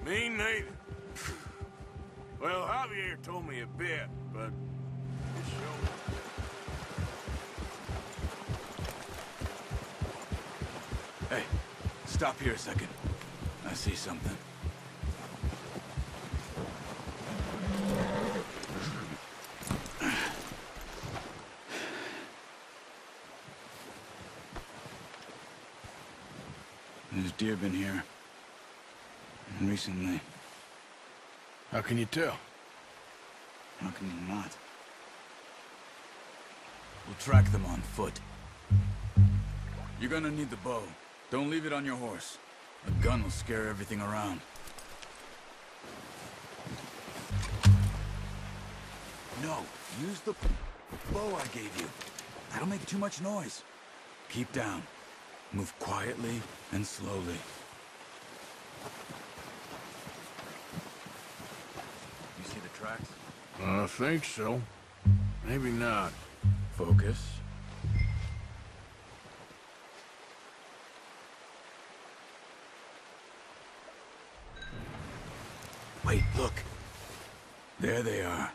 Me neither. Well, Javier told me a bit, but it showed. Hey, stop here a second. I see something. There's deer been here. Recently. How can you tell? How can you not? We'll track them on foot. You're gonna need the bow. Don't leave it on your horse. A gun will scare everything around. No, use the bow I gave you. That'll make too much noise. Keep down. Move quietly and slowly. You see the tracks? I think so. Maybe not. Focus. Wait, look. There they are.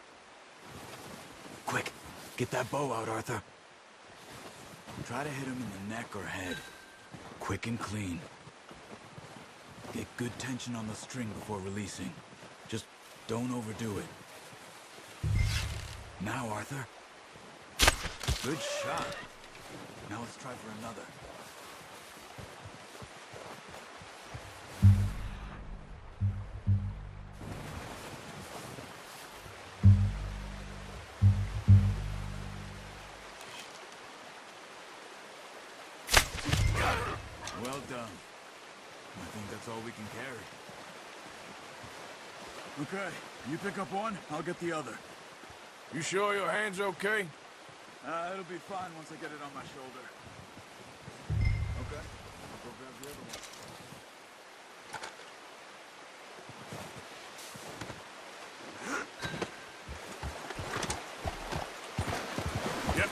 Quick, get that bow out, Arthur. Try to hit him in the neck or head. Quick and clean. Get good tension on the string before releasing. Just don't overdo it. Now, Arthur. Good shot. Now let's try for another. Well done. I think that's all we can carry. Okay, you pick up one, I'll get the other. You sure your hand's okay? It'll be fine once I get it on my shoulder. Okay, I'll go grab the other one. Yep.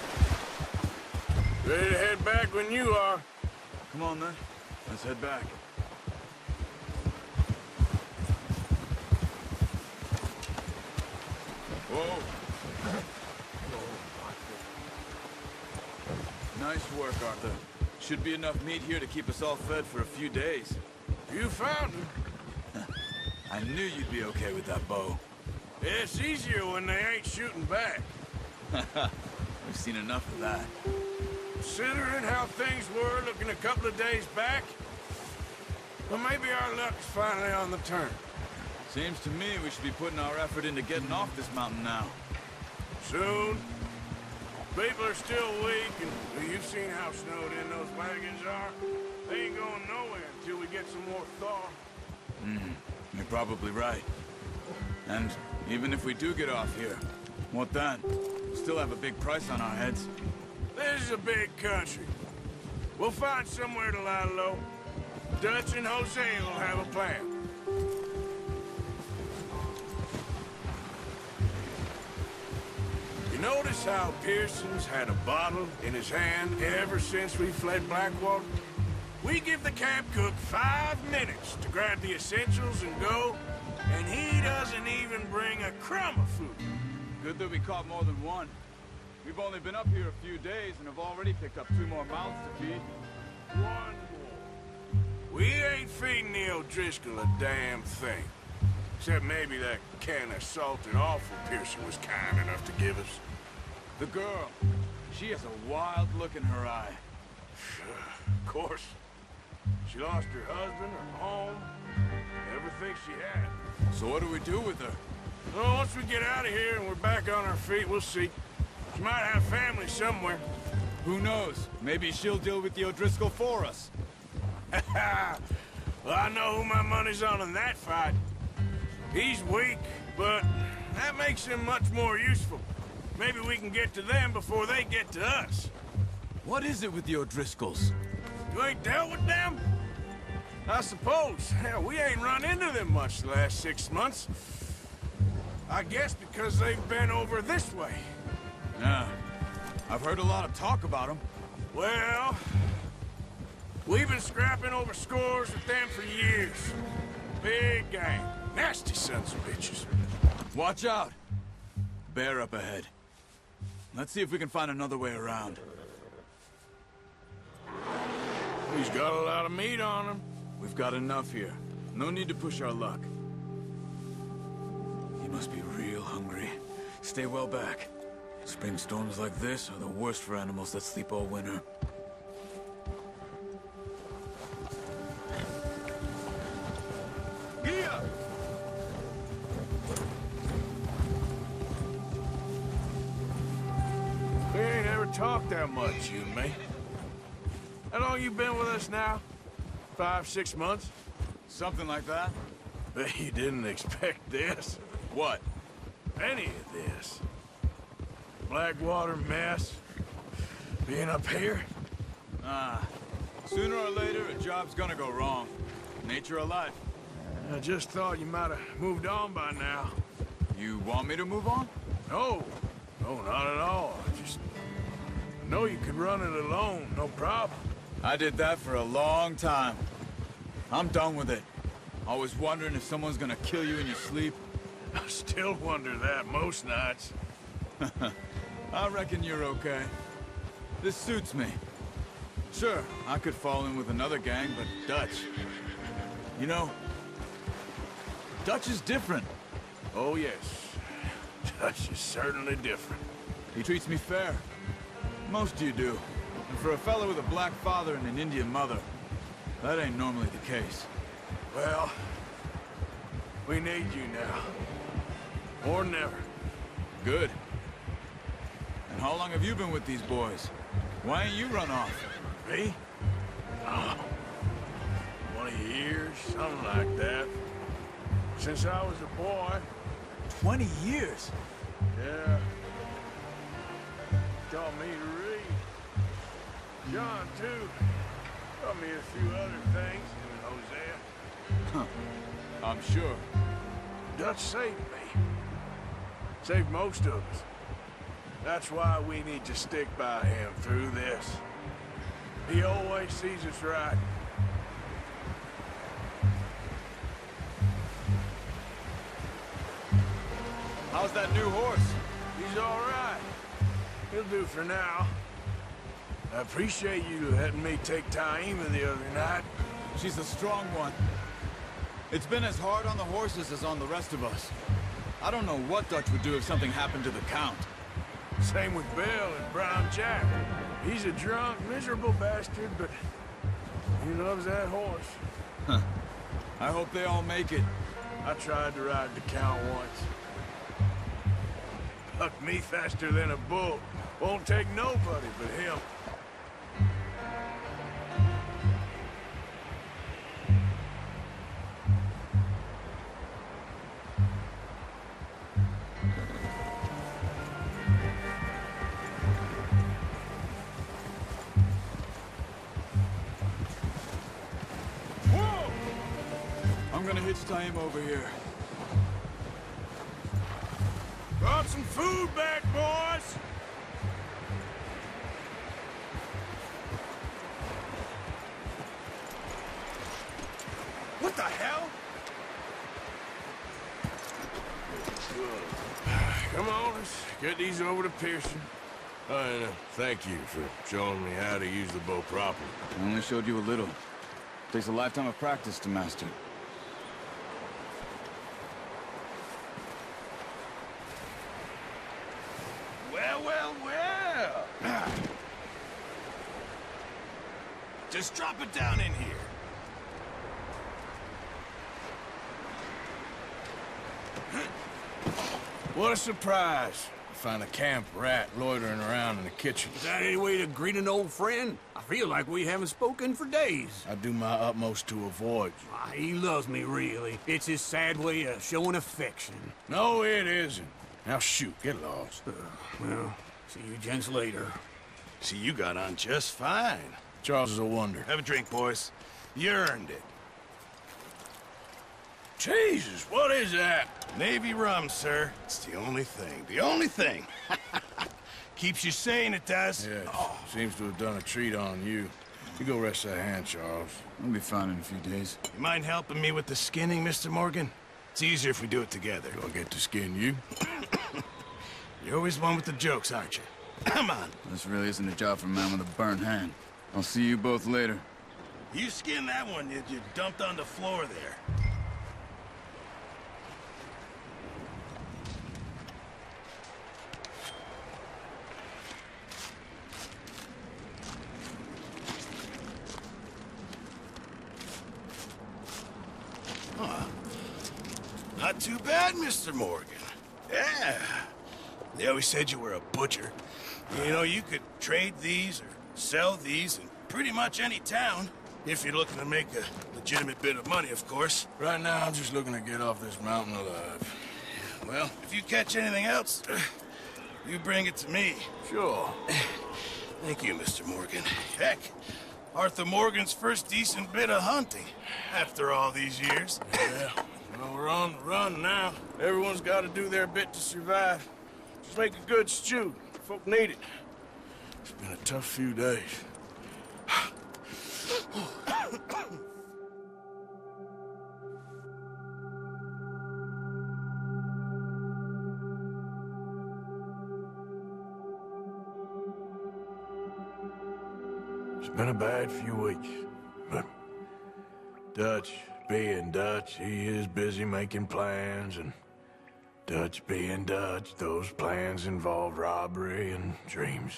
Ready to head back when you are. Come on, then. Let's head back. Whoa. Nice work, Arthur. Should be enough meat here to keep us all fed for a few days. You found him. I knew you'd be okay with that bow. It's easier when they ain't shooting back. We've seen enough of that. Considering how things were looking a couple of days back, well, maybe our luck's finally on the turn. Seems to me we should be putting our effort into getting off this mountain now. Soon. People are still weak, and well, you've seen how snowed in those wagons are. They ain't going nowhere until we get some more thaw. You're probably right. And even if we do get off here, what then? We'll still have a big price on our heads. This is a big country. We'll find somewhere to lie low. Dutch and Jose will have a plan. You notice how Pearson's had a bottle in his hand ever since we fled Blackwater? We give the camp cook 5 minutes to grab the essentials and go, and he doesn't even bring a crumb of food. Good that we caught more than one. We've only been up here a few days and have already picked up 2 more mouths to feed. 1 more. We ain't feeding the O'Driscoll a damn thing. Except maybe that can of salted offal Pearson was kind enough to give us. The girl. She has a wild look in her eye. Of course. She lost her husband, her home, everything she had. So what do we do with her? Well, once we get out of here and we're back on our feet, we'll see. She might have family somewhere. Who knows? Maybe she'll deal with the O'Driscoll for us. Well, I know who my money's on in that fight. He's weak, but that makes him much more useful. Maybe we can get to them before they get to us. What is it with the O'Driscolls? You ain't dealt with them? I suppose. Hell, we ain't run into them much the last 6 months. I guess because they've been over this way. Yeah. I've heard a lot of talk about them. Well, we've been scrapping over scores with them for years. Big gang. Nasty sons of bitches. Watch out! Bear up ahead. Let's see if we can find another way around. He's got a lot of meat on him. We've got enough here. No need to push our luck. He must be real hungry. Stay well back. Spring storms like this are the worst for animals that sleep all winter. Yeah. We ain't ever talked that much, you and me. How long you been with us now? 5, 6 months? Something like that. Bet you didn't expect this. What? Any of this. Blackwater mess. Being up here? Sooner or later, a job's gonna go wrong. Nature of life. I just thought you might have moved on by now. You want me to move on? No. No, not at all. I know you could run it alone, no problem. I did that for a long time. I'm done with it. Always wondering if someone's gonna kill you in your sleep. I still wonder that most nights. I reckon you're okay. This suits me. Sure, I could fall in with another gang, but Dutch... You know, Dutch is different. Oh, yes. Dutch is certainly different. He treats me fair. Most of you do. And for a fellow with a black father and an Indian mother, that ain't normally the case. Well, we need you now. More than ever. Good. And how long have you been with these boys? Why ain't you run off? Me? Oh, 20 years, something like that. Since I was a boy. 20 years? Yeah. Taught me to read. John, too. Taught me a few other things. And Hosea. Huh. I'm sure. Dutch saved me. Saved most of us. That's why we need to stick by him through this. He always sees us right. How's that new horse? He's all right. He'll do for now. I appreciate you letting me take Taima the other night. She's a strong one. It's been as hard on the horses as on the rest of us. I don't know what Dutch would do if something happened to the Count. Same with Bill and Brown Jack. He's a drunk, miserable bastard, but he loves that horse. Huh. I hope they all make it. I tried to ride the Count once. Bucked me faster than a bull. Won't take nobody but him. I'm gonna hitch Taima over here. Brought some food back, boys! What the hell? Come on, let's get these over to Pearson. And thank you for showing me how to use the bow properly. I only showed you a little. Takes a lifetime of practice to master. Well, well, well. Just drop it down in here. What a surprise. Find a camp rat loitering around in the kitchen. Is that any way to greet an old friend? I feel like we haven't spoken for days. I do my utmost to avoid you. He loves me, really. It's his sad way of showing affection. No, it isn't. Now shoot, get lost. Well, see you gents later. See, you got on just fine. Charles is a wonder. Have a drink, boys. You earned it. Jesus, what is that? Navy rum, sir. It's the only thing. The only thing. Keeps you sane, it does. Yeah, seems to have done a treat on you. You go rest that hand, Charles. I'll be fine in a few days. You mind helping me with the skinning, Mr. Morgan? It's easier if we do it together. Do I get to skin you? You're always one with the jokes, aren't you? Come on. This really isn't a job for a man with a burnt hand. I'll see you both later. You skinned that one you dumped on the floor there. Not too bad, Mr. Morgan. Yeah. They always said you were a butcher. You know, you could trade these or sell these in pretty much any town. If you're looking to make a legitimate bit of money, of course. Right now, I'm just looking to get off this mountain alive. Well, if you catch anything else, you bring it to me. Sure. Thank you, Mr. Morgan. Heck, Arthur Morgan's first decent bit of hunting after all these years. Yeah. Well, we're on the run now. Everyone's got to do their bit to survive. Just make a good stew. Folk need it. It's been a tough few days. It's been a bad few weeks, but Dutch being Dutch, he is busy making plans, and Dutch being Dutch, those plans involve robbery and dreams.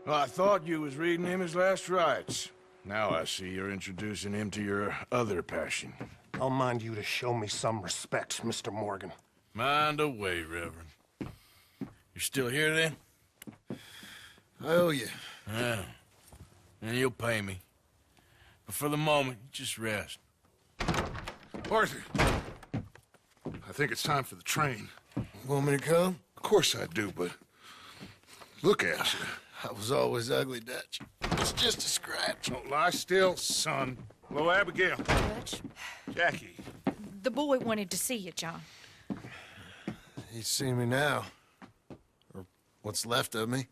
Well, I thought you was reading him his last rites. Now I see you're introducing him to your other passion. I'll mind you to show me some respect, Mr. Morgan. Mind away, Reverend. You're still here, then? I owe you. Yeah. And you'll pay me. But for the moment, just rest. Arthur, I think it's time for the train. Want me to come? Of course I do, but look at you. I was always ugly, Dutch. It's just a scratch. Don't lie still, son. Hello, Abigail. Dutch, Jackie. the boy wanted to see you, John. He's seen me now. Or what's left of me.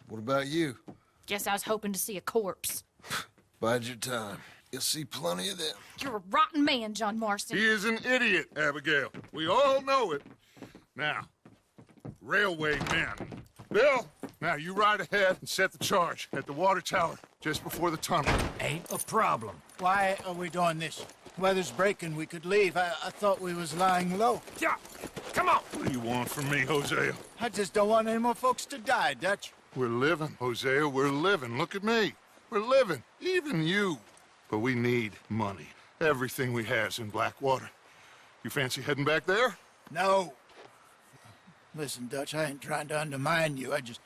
What about you? Guess I was hoping to see a corpse. Bide your time. You'll see plenty of them. You're a rotten man, John Marston. He is an idiot, Abigail. We all know it. Now, railway men. Bill, now you ride ahead and set the charge at the water tower just before the tunnel. Ain't a problem. Why are we doing this? Weather's breaking, we could leave. I thought we was lying low. Yeah, come on. What do you want from me, Hosea? I just don't want any more folks to die, Dutch. We're living, Hosea, we're living. Look at me. We're living, even you. But we need money. Everything we has in Blackwater. You fancy heading back there? No. Listen, Dutch, I ain't trying to undermine you. I just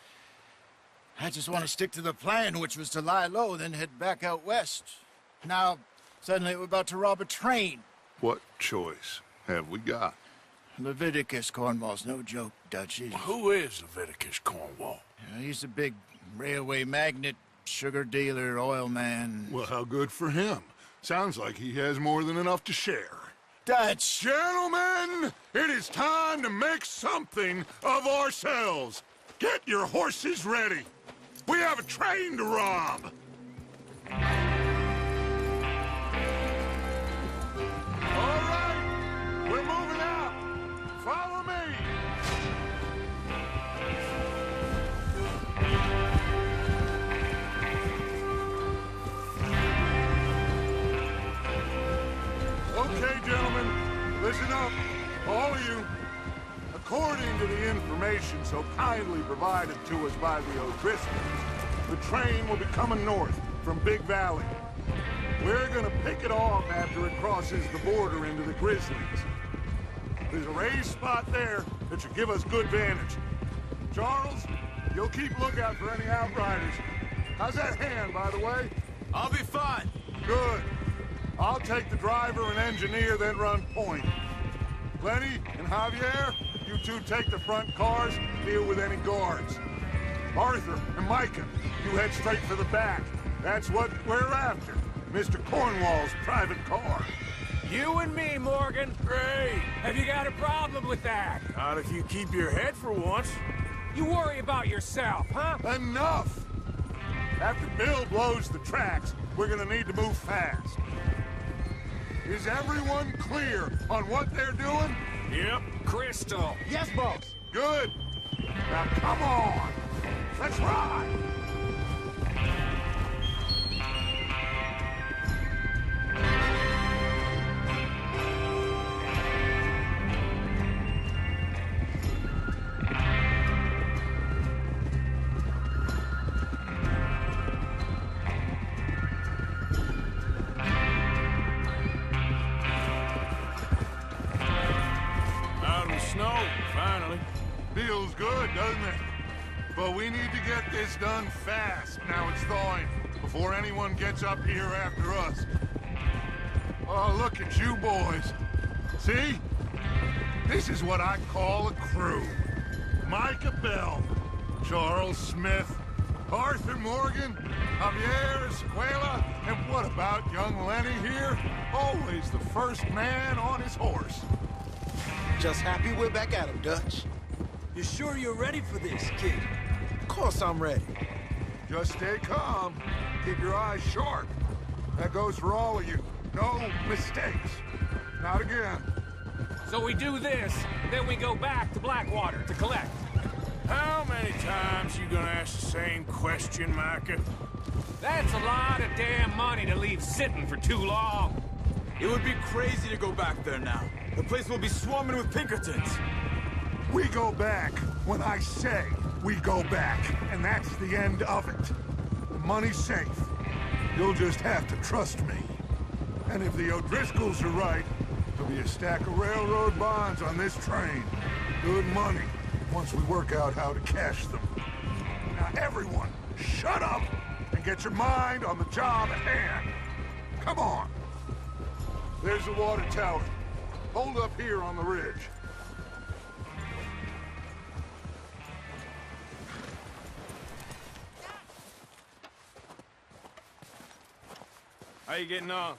want to stick to the plan, which was to lie low, then head back out west. Now, suddenly we're about to rob a train. What choice have we got? Leviticus Cornwall's no joke, Dutch. Who is Leviticus Cornwall? He's a big railway magnate, sugar dealer, oil man. Well, how good for him. Sounds like he has more than enough to share. Dutch! Gentlemen, it is time to make something of ourselves. Get your horses ready. We have a train to rob. All right, we're moving out. Follow me. Okay, gentlemen, listen up, all of you. According to the information so kindly provided to us by the O'Driscolls, the train will be coming north from Big Valley. We're gonna pick it off after it crosses the border into the Grizzlies. There's a raised spot there that should give us good vantage. Charles, you'll keep lookout for any outriders. How's that hand, by the way? I'll be fine. Good. I'll take the driver and engineer, then run point. Lenny and Javier, you two take the front cars, deal with any guards. Arthur and Micah, you head straight for the back. That's what we're after. Mr. Cornwall's private car. You and me, Morgan. Great. Have you got a problem with that? Not if you keep your head for once. You worry about yourself, huh? Enough! After Bill blows the tracks, we're gonna need to move fast. Is everyone clear on what they're doing? Yep. Crystal. Yes, boss. Good. Now come on. Let's ride. Snow, finally. Feels good, doesn't it? But we need to get this done fast, now it's thawing, before anyone gets up here after us. Oh, look at you boys. See? This is what I call a crew. Micah Bell, Charles Smith, Arthur Morgan, Javier Escuela, and what about young Lenny here? Always the first man on his horse. Just happy we're back at him, Dutch. You sure you're ready for this, kid? Of course I'm ready. Just stay calm. Keep your eyes sharp. That goes for all of you. No mistakes. Not again. So we do this, then we go back to Blackwater to collect. How many times you gonna ask the same question, Micah? That's a lot of damn money to leave sitting for too long. It would be crazy to go back there now. The place will be swarming with Pinkertons. We go back when I say we go back, and that's the end of it. The money's safe. You'll just have to trust me. And if the O'Driscolls are right, there'll be a stack of railroad bonds on this train. Good money, once we work out how to cash them. Now everyone, shut up and get your mind on the job at hand. Come on. There's the water tower. Hold up here on the ridge. How you getting on?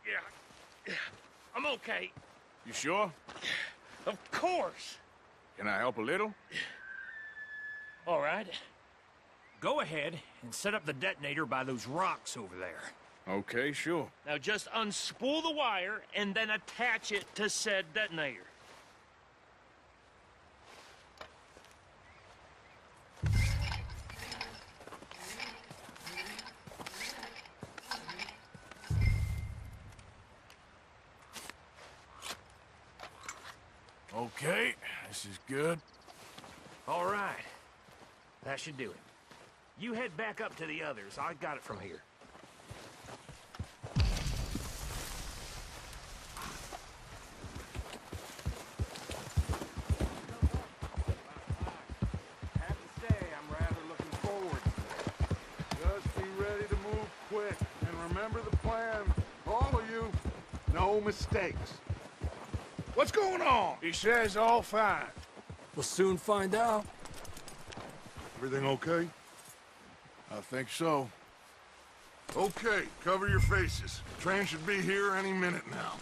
Yeah, I'm okay. You sure? Of course. Can I help a little? All right. Go ahead and set up the detonator by those rocks over there. Okay, sure. Now just unspool the wire and then attach it to said detonator. Okay, this is good. All right. That should do it. You head back up to the others. I got it from here. Mistakes. What's going on? He says all fine. We'll soon find out. Everything okay? I think so. Okay, cover your faces. Train should be here any minute now.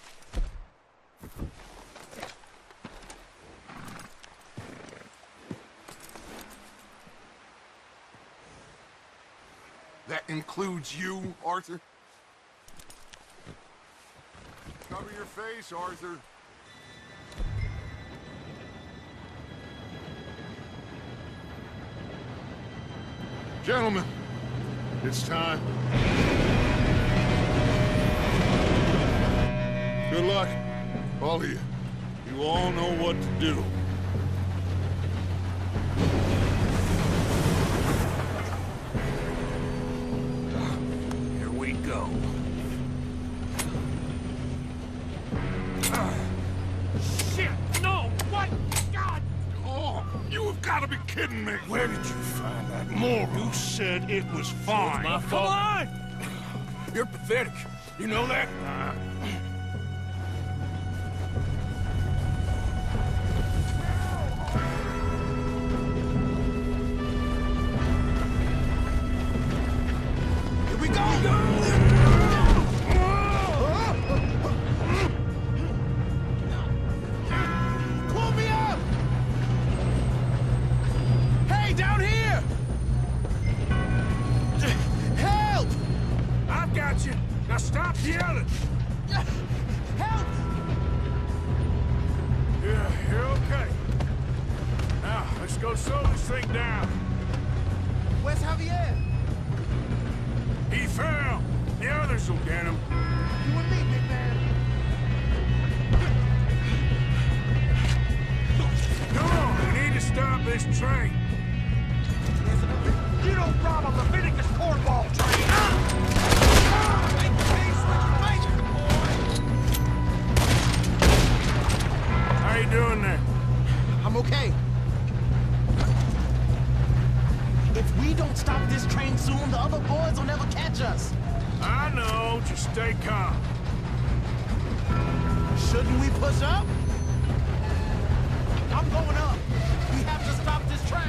That includes you, Arthur? Cover your face, Arthur. Gentlemen, it's time. Good luck, all of you. You all know what to do. Here we go. Shit! No! What? God! Oh, you have got to be kidding me. Where did you find that moron? You said it was fine. It's my Come fault. on! You're pathetic. You know that? Now stop yelling! Help! Yeah, you're okay. Now, let's go slow this thing down. Where's Javier? He fell. The others will get him. You and me, big man. Come on, we need to stop this train. You don't rob a Leviticus cornball train! How you doing there? I'm okay. If we don't stop this train soon, the other boys will never catch us. I know, just stay calm. Shouldn't we push up? I'm going up. We have to stop this train.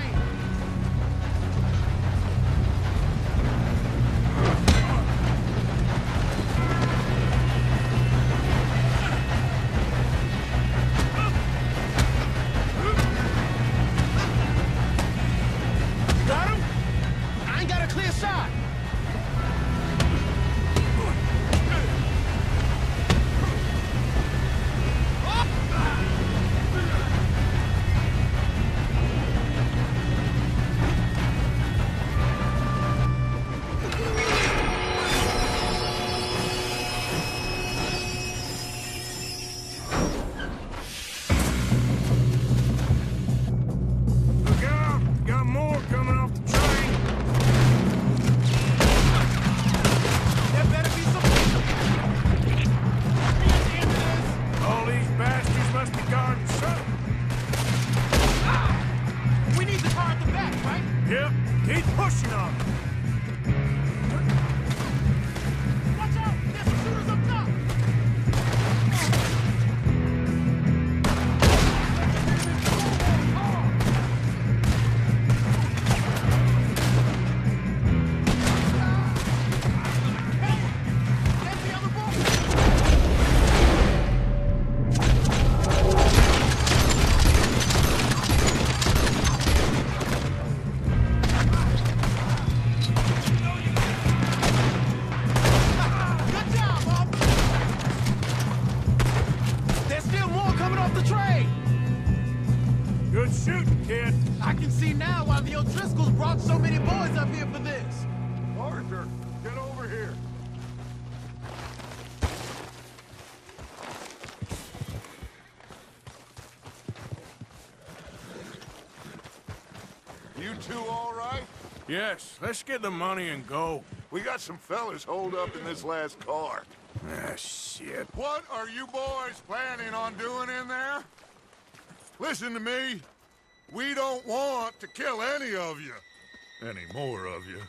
Got him? I ain't got a clear shot. Look out! Got more coming off the train. There better be some... All these bastards must be guarding something. We need the car at the back, right? Yep, keep pushing on them. Watch out! There's some shooters up top! There's the other boy! Good job, Bob! There's still more coming off the train! Good shooting, kid. I can see now why the O'Driscolls brought so many boys up here for this. Arthur, get over here. You two all right? Yes, let's get the money and go. We got some fellas holed up in this last car. Ah, shit. What are you boys planning on doing in there? Listen to me. We don't want to kill any of you. Any more of you.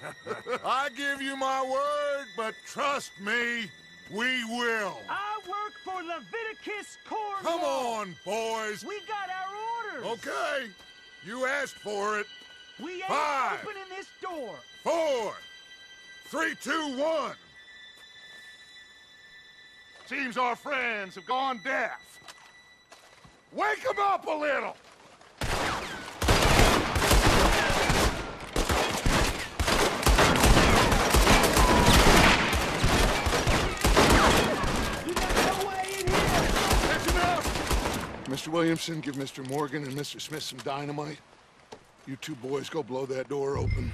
I give you my word, but trust me, we will. I work for Leviticus Cornwall. Come on, boys. We got our orders. Okay. You asked for it. We ain't 5, opening this door. 4, 3, 2, 1. Seems our friends have gone deaf. Wake them up a little. That's enough. Mr. Williamson, give Mr. Morgan and Mr. Smith some dynamite. You two boys go blow that door open.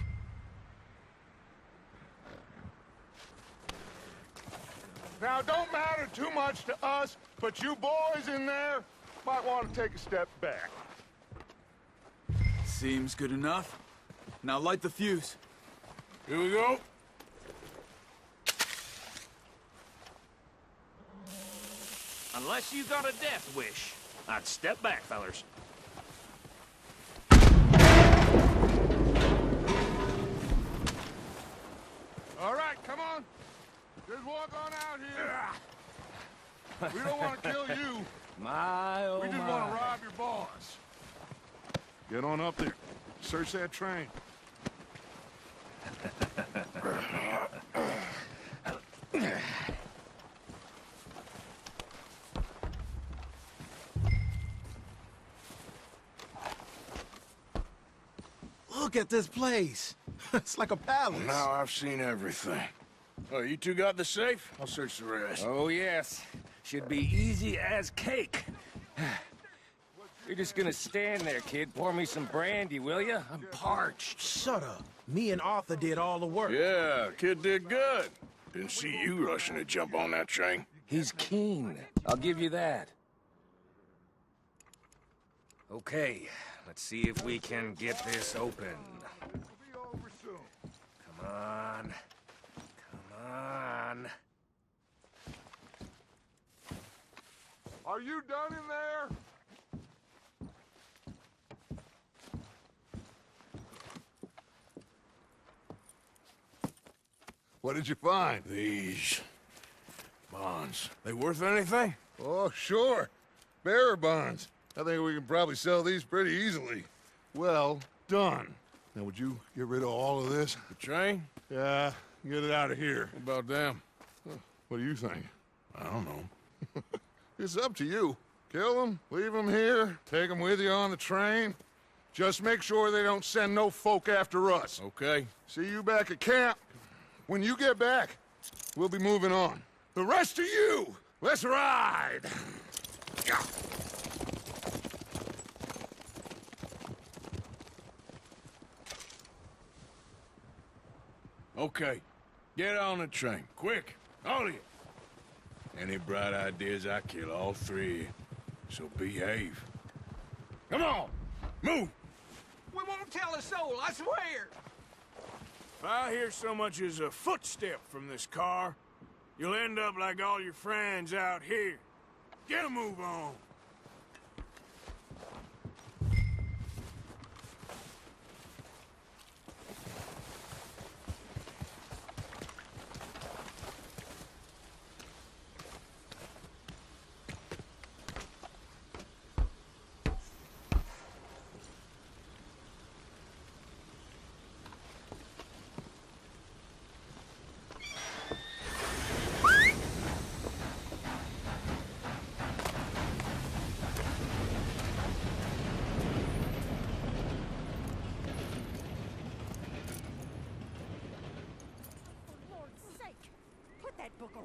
Now, don't matter too much to us, but you boys in there might want to take a step back. Seems good enough. Now light the fuse. Here we go. Unless you got a death wish, I'd step back, fellers. All right, come on. Just walk on out here. We don't want to kill you. My, oh We just my. want to rob your boss. Get on up there. Search that train. Look at this place. It's like a palace. Now I've seen everything. Oh, you two got the safe? I'll search the rest. Oh, yes. Should be easy as cake. You're just gonna stand there, kid. Pour me some brandy, will you? I'm parched. Shut up. Me and Arthur did all the work. Yeah, kid did good. Didn't see you rushing to jump on that train. He's keen. I'll give you that. Okay, let's see if we can get this open. Come on. Come on. Are you done in there? What did you find? These bonds. They worth anything? Oh, sure. Bearer bonds. I think we can probably sell these pretty easily. Well done. Now, would you get rid of all of this? The train? Yeah, get it out of here. What about them? What do you think? I don't know. It's up to you. Kill them, leave them here, take them with you on the train. Just make sure they don't send no folk after us. Okay. See you back at camp. When you get back, we'll be moving on. The rest of you, let's ride! Okay. Get on the train. Quick. All of you. Any bright ideas, I kill all three. So behave. Come on! Move! We won't tell a soul, I swear! If I hear so much as a footstep from this car, you'll end up like all your friends out here. Get a move on.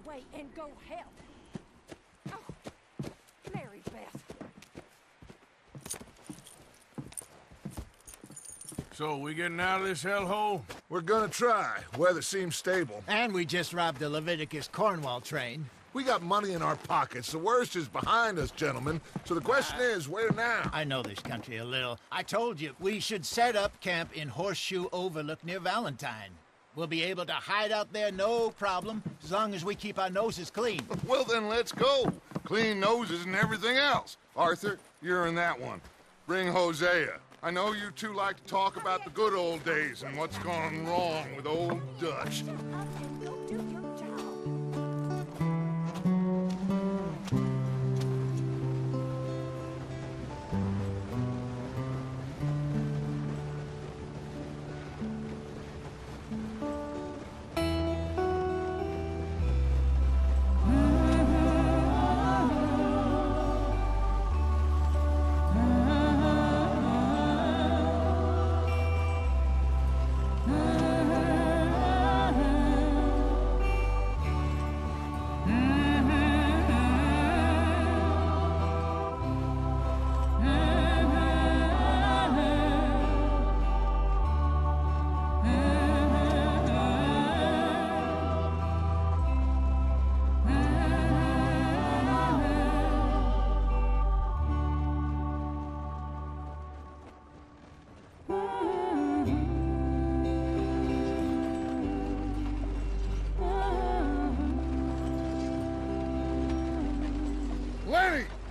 Away and go help. Oh, Mary Beth. So, we getting out of this hellhole? We're gonna try. Weather seems stable. And we just robbed the Leviticus Cornwall train. We got money in our pockets. The worst is behind us, gentlemen. So the question is, where now? I know this country a little. I told you, we should set up camp in Horseshoe Overlook near Valentine. We'll be able to hide out there, no problem, as long as we keep our noses clean. Well, then let's go. Clean noses and everything else. Arthur, you're in that one. Bring Hosea. I know you two like to talk about the good old days and what's gone wrong with old Dutch.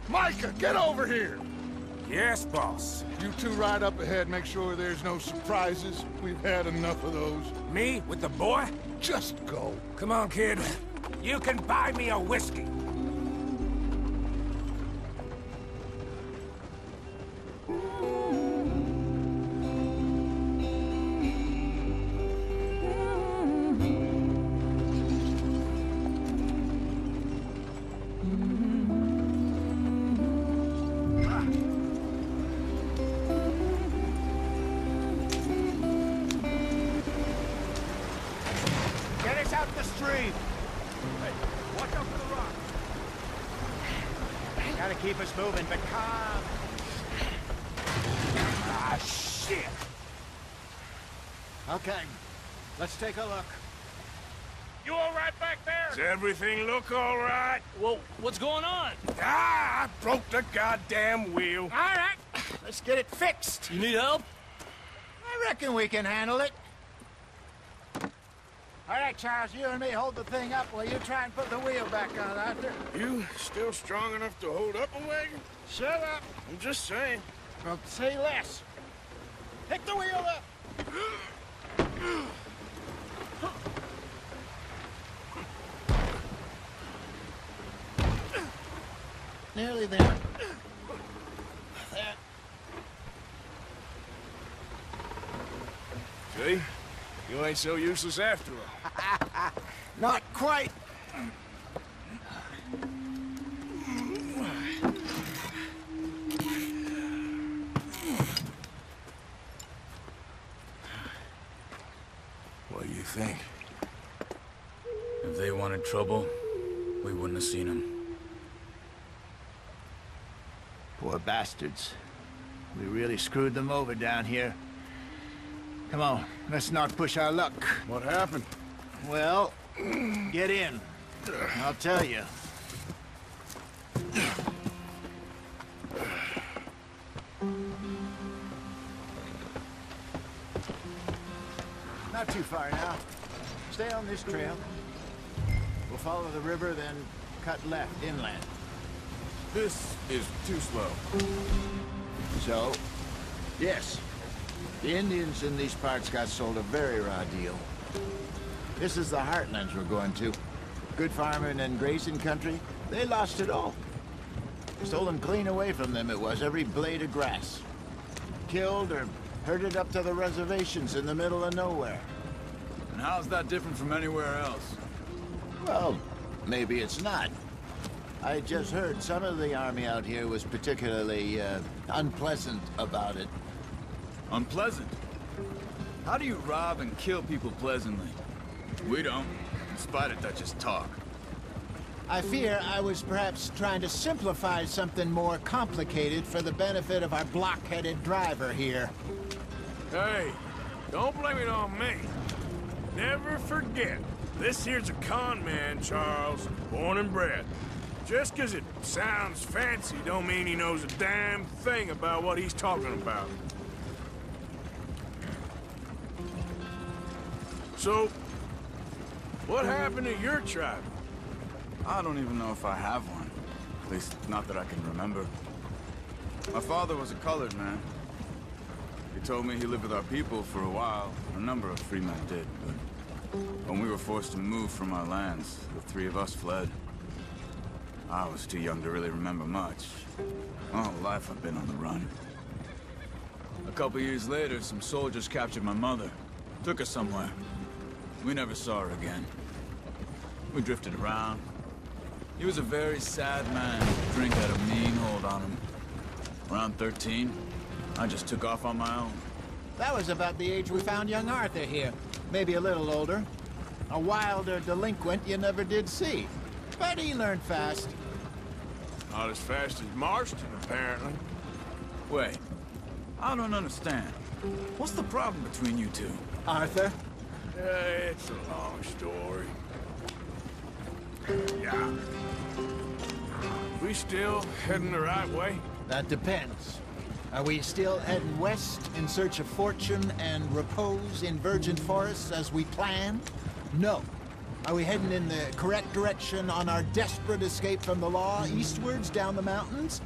Micah, get over here! Yes, boss. You two ride up ahead, make sure there's no surprises. We've had enough of those. Me? With the boy? Just go. Come on, kid. You can buy me a whiskey. Get us out the stream! Watch out for the rock. Gotta keep us moving, but calm. Ah, shit! Okay, let's take a look. You all right back there? Does everything look all right? Well, what's going on? Ah, I broke the goddamn wheel. All right, let's get it fixed. You need help? I reckon we can handle it. All right, Charles, you and me hold the thing up while you try and put the wheel back on, Arthur. You still strong enough to hold up a wagon? Shut up. I'm just saying. Well, say less. Pick the wheel up. Nearly there. There. See? You ain't so useless after all. Not quite. What do you think? If they wanted trouble, we wouldn't have seen them. Poor bastards. We really screwed them over down here. Come on, let's not push our luck. What happened? Well, get in. I'll tell you. Not too far now. Stay on this trail. We'll follow the river, then cut left inland. This is too slow. So, yes, the Indians in these parts got sold a very raw deal. This is the heartlands we're going to. Good farming and grazing country, they lost it all. Stolen clean away from them it was, every blade of grass. Killed or herded up to the reservations in the middle of nowhere. And how's that different from anywhere else? Well, maybe it's not. I just heard some of the army out here was particularly, unpleasant about it. Unpleasant? How do you rob and kill people pleasantly? We don't, in spite of Dutch's talk. I fear I was perhaps trying to simplify something more complicated for the benefit of our block-headed driver here. Hey, don't blame it on me. Never forget, this here's a con man, Charles, born and bred. Just 'cause it sounds fancy don't mean he knows a damn thing about what he's talking about. So, what happened to your tribe? I don't even know if I have one. At least, not that I can remember. My father was a colored man. He told me he lived with our people for a while. A number of free men did, but when we were forced to move from our lands, the three of us fled. I was too young to really remember much. My whole life I've been on the run. A couple years later, some soldiers captured my mother. Took her somewhere. We never saw her again. We drifted around. He was a very sad man. Drink had a mean hold on him. Around 13, I just took off on my own. That was about the age we found young Arthur here. Maybe a little older. A wilder delinquent you never did see. But he learned fast. Not as fast as Marston, apparently. Wait, I don't understand. What's the problem between you two? Arthur? It's a long story. Yeah. We still heading the right way? That depends. Are we still heading west in search of fortune and repose in virgin forests as we planned? No. Are we heading in the correct direction on our desperate escape from the law eastwards down the mountains?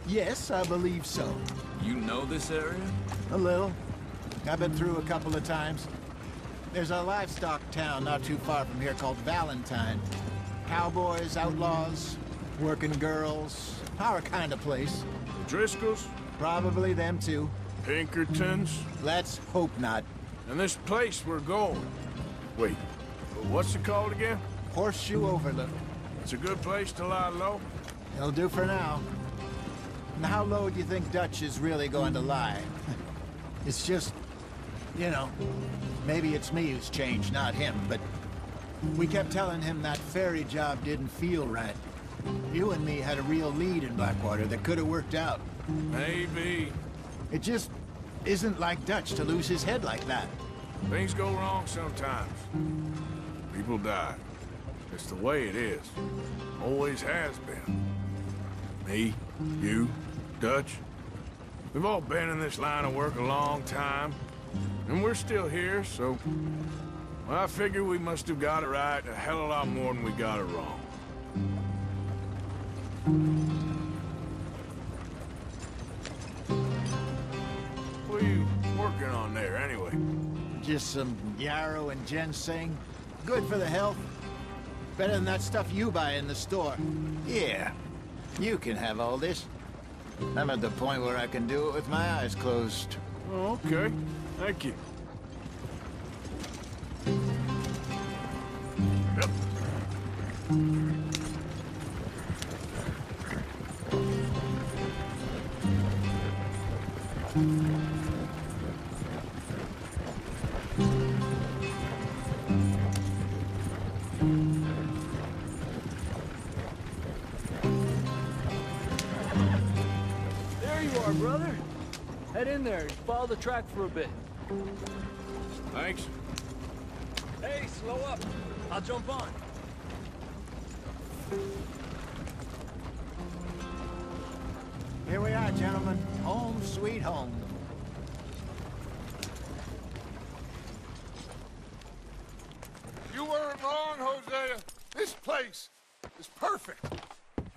Yes, I believe so. You know this area? A little. I've been through a couple of times. There's a livestock town not too far from here called Valentine. Cowboys, outlaws, working girls, our kind of place. Driscolls? Probably them too. Pinkertons? Let's hope not. And this place we're going. Wait, what's it called again? Horseshoe Overlook. It's a good place to lie low? It'll do for now. And how low do you think Dutch is really going to lie? It's just, you know, maybe it's me who's changed, not him, but We kept telling him that ferry job didn't feel right. You and me had a real lead in Blackwater that could have worked out. Maybe. It just isn't like Dutch to lose his head like that. Things go wrong sometimes. People die. It's the way it is. Always has been. Me, you, Dutch. We've all been in this line of work a long time. And we're still here, so... Well, I figure we must have got it right a hell of a lot more than we got it wrong. What are you working on there, anyway? Just some yarrow and ginseng. Good for the health. Better than that stuff you buy in the store. Yeah, you can have all this. I'm at the point where I can do it with my eyes closed. Oh, okay. Thank you. Yep. There you are, brother. Head in there and follow the track for a bit. Thanks. Hey, slow up. I'll jump on. Here we are, gentlemen. Home sweet home. You weren't wrong, Hosea. This place is perfect.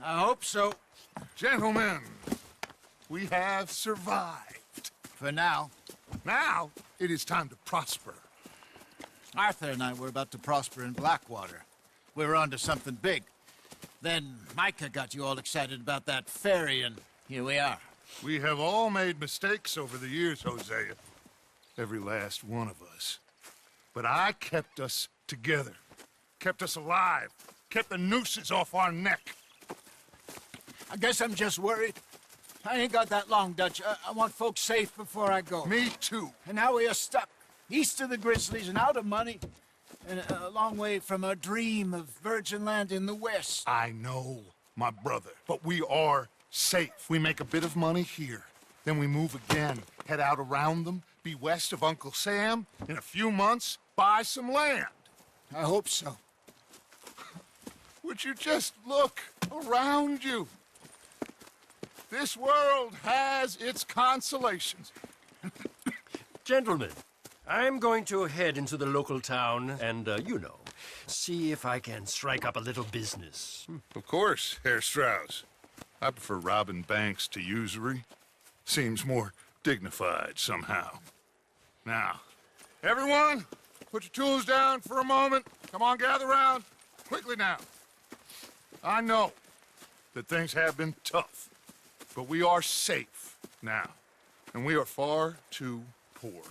I hope so. Gentlemen, we have survived. For now. Now, it is time to prosper. Arthur and I were about to prosper in Blackwater. We were onto something big. Then Micah got you all excited about that ferry, and here we are. We have all made mistakes over the years, Hosea. Every last one of us. But I kept us together. Kept us alive. Kept the nooses off our neck. I guess I'm just worried. I ain't got that long, Dutch. I want folks safe before I go. Me too. And now we are stuck. East of the Grizzlies and out of money. And a long way from our dream of virgin land in the west. I know, my brother. But we are safe. We make a bit of money here. Then we move again. Head out around them. Be west of Uncle Sam. In a few months, buy some land. I hope so. Would you just look around you? This world has its consolations. Gentlemen, I'm going to head into the local town and, you know, see if I can strike up a little business. Of course, Herr Strauss. I prefer robbing banks to usury. Seems more dignified somehow. Now, everyone, put your tools down for a moment. Come on, gather round. Quickly now. I know that things have been tough, but we are safe now, and we are far too poor.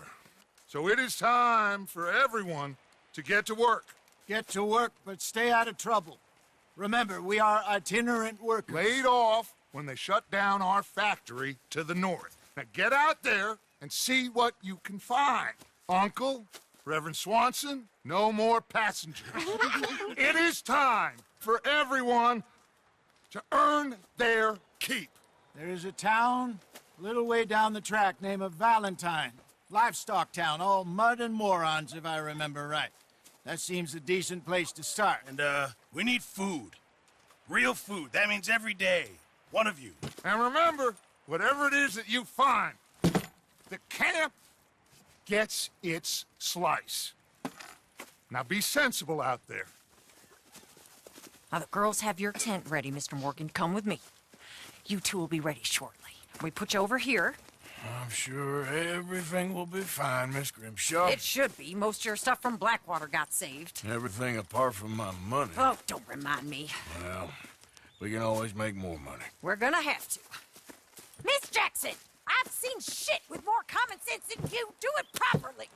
So it is time for everyone to get to work. Get to work, but stay out of trouble. Remember, we are itinerant workers. Laid off when they shut down our factory to the north. Now get out there and see what you can find. Uncle, Reverend Swanson, no more passengers. It is time for everyone to earn their keep. There is a town a little way down the track named Valentine. Livestock town, all mud and morons, if I remember right. That seems a decent place to start. And, we need food. Real food. That means every day. One of you. And remember, whatever it is that you find, the camp gets its slice. Now be sensible out there. Now, the girls have your tent ready, Mr. Morgan. Come with me. You two will be ready shortly. We put you over here. I'm sure everything will be fine, Miss Grimshaw. It should be. Most of your stuff from Blackwater got saved. Everything apart from my money. Oh, don't remind me. Well, we can always make more money. We're gonna have to. Miss Jackson, I've seen shit with more common sense than you. Do it properly.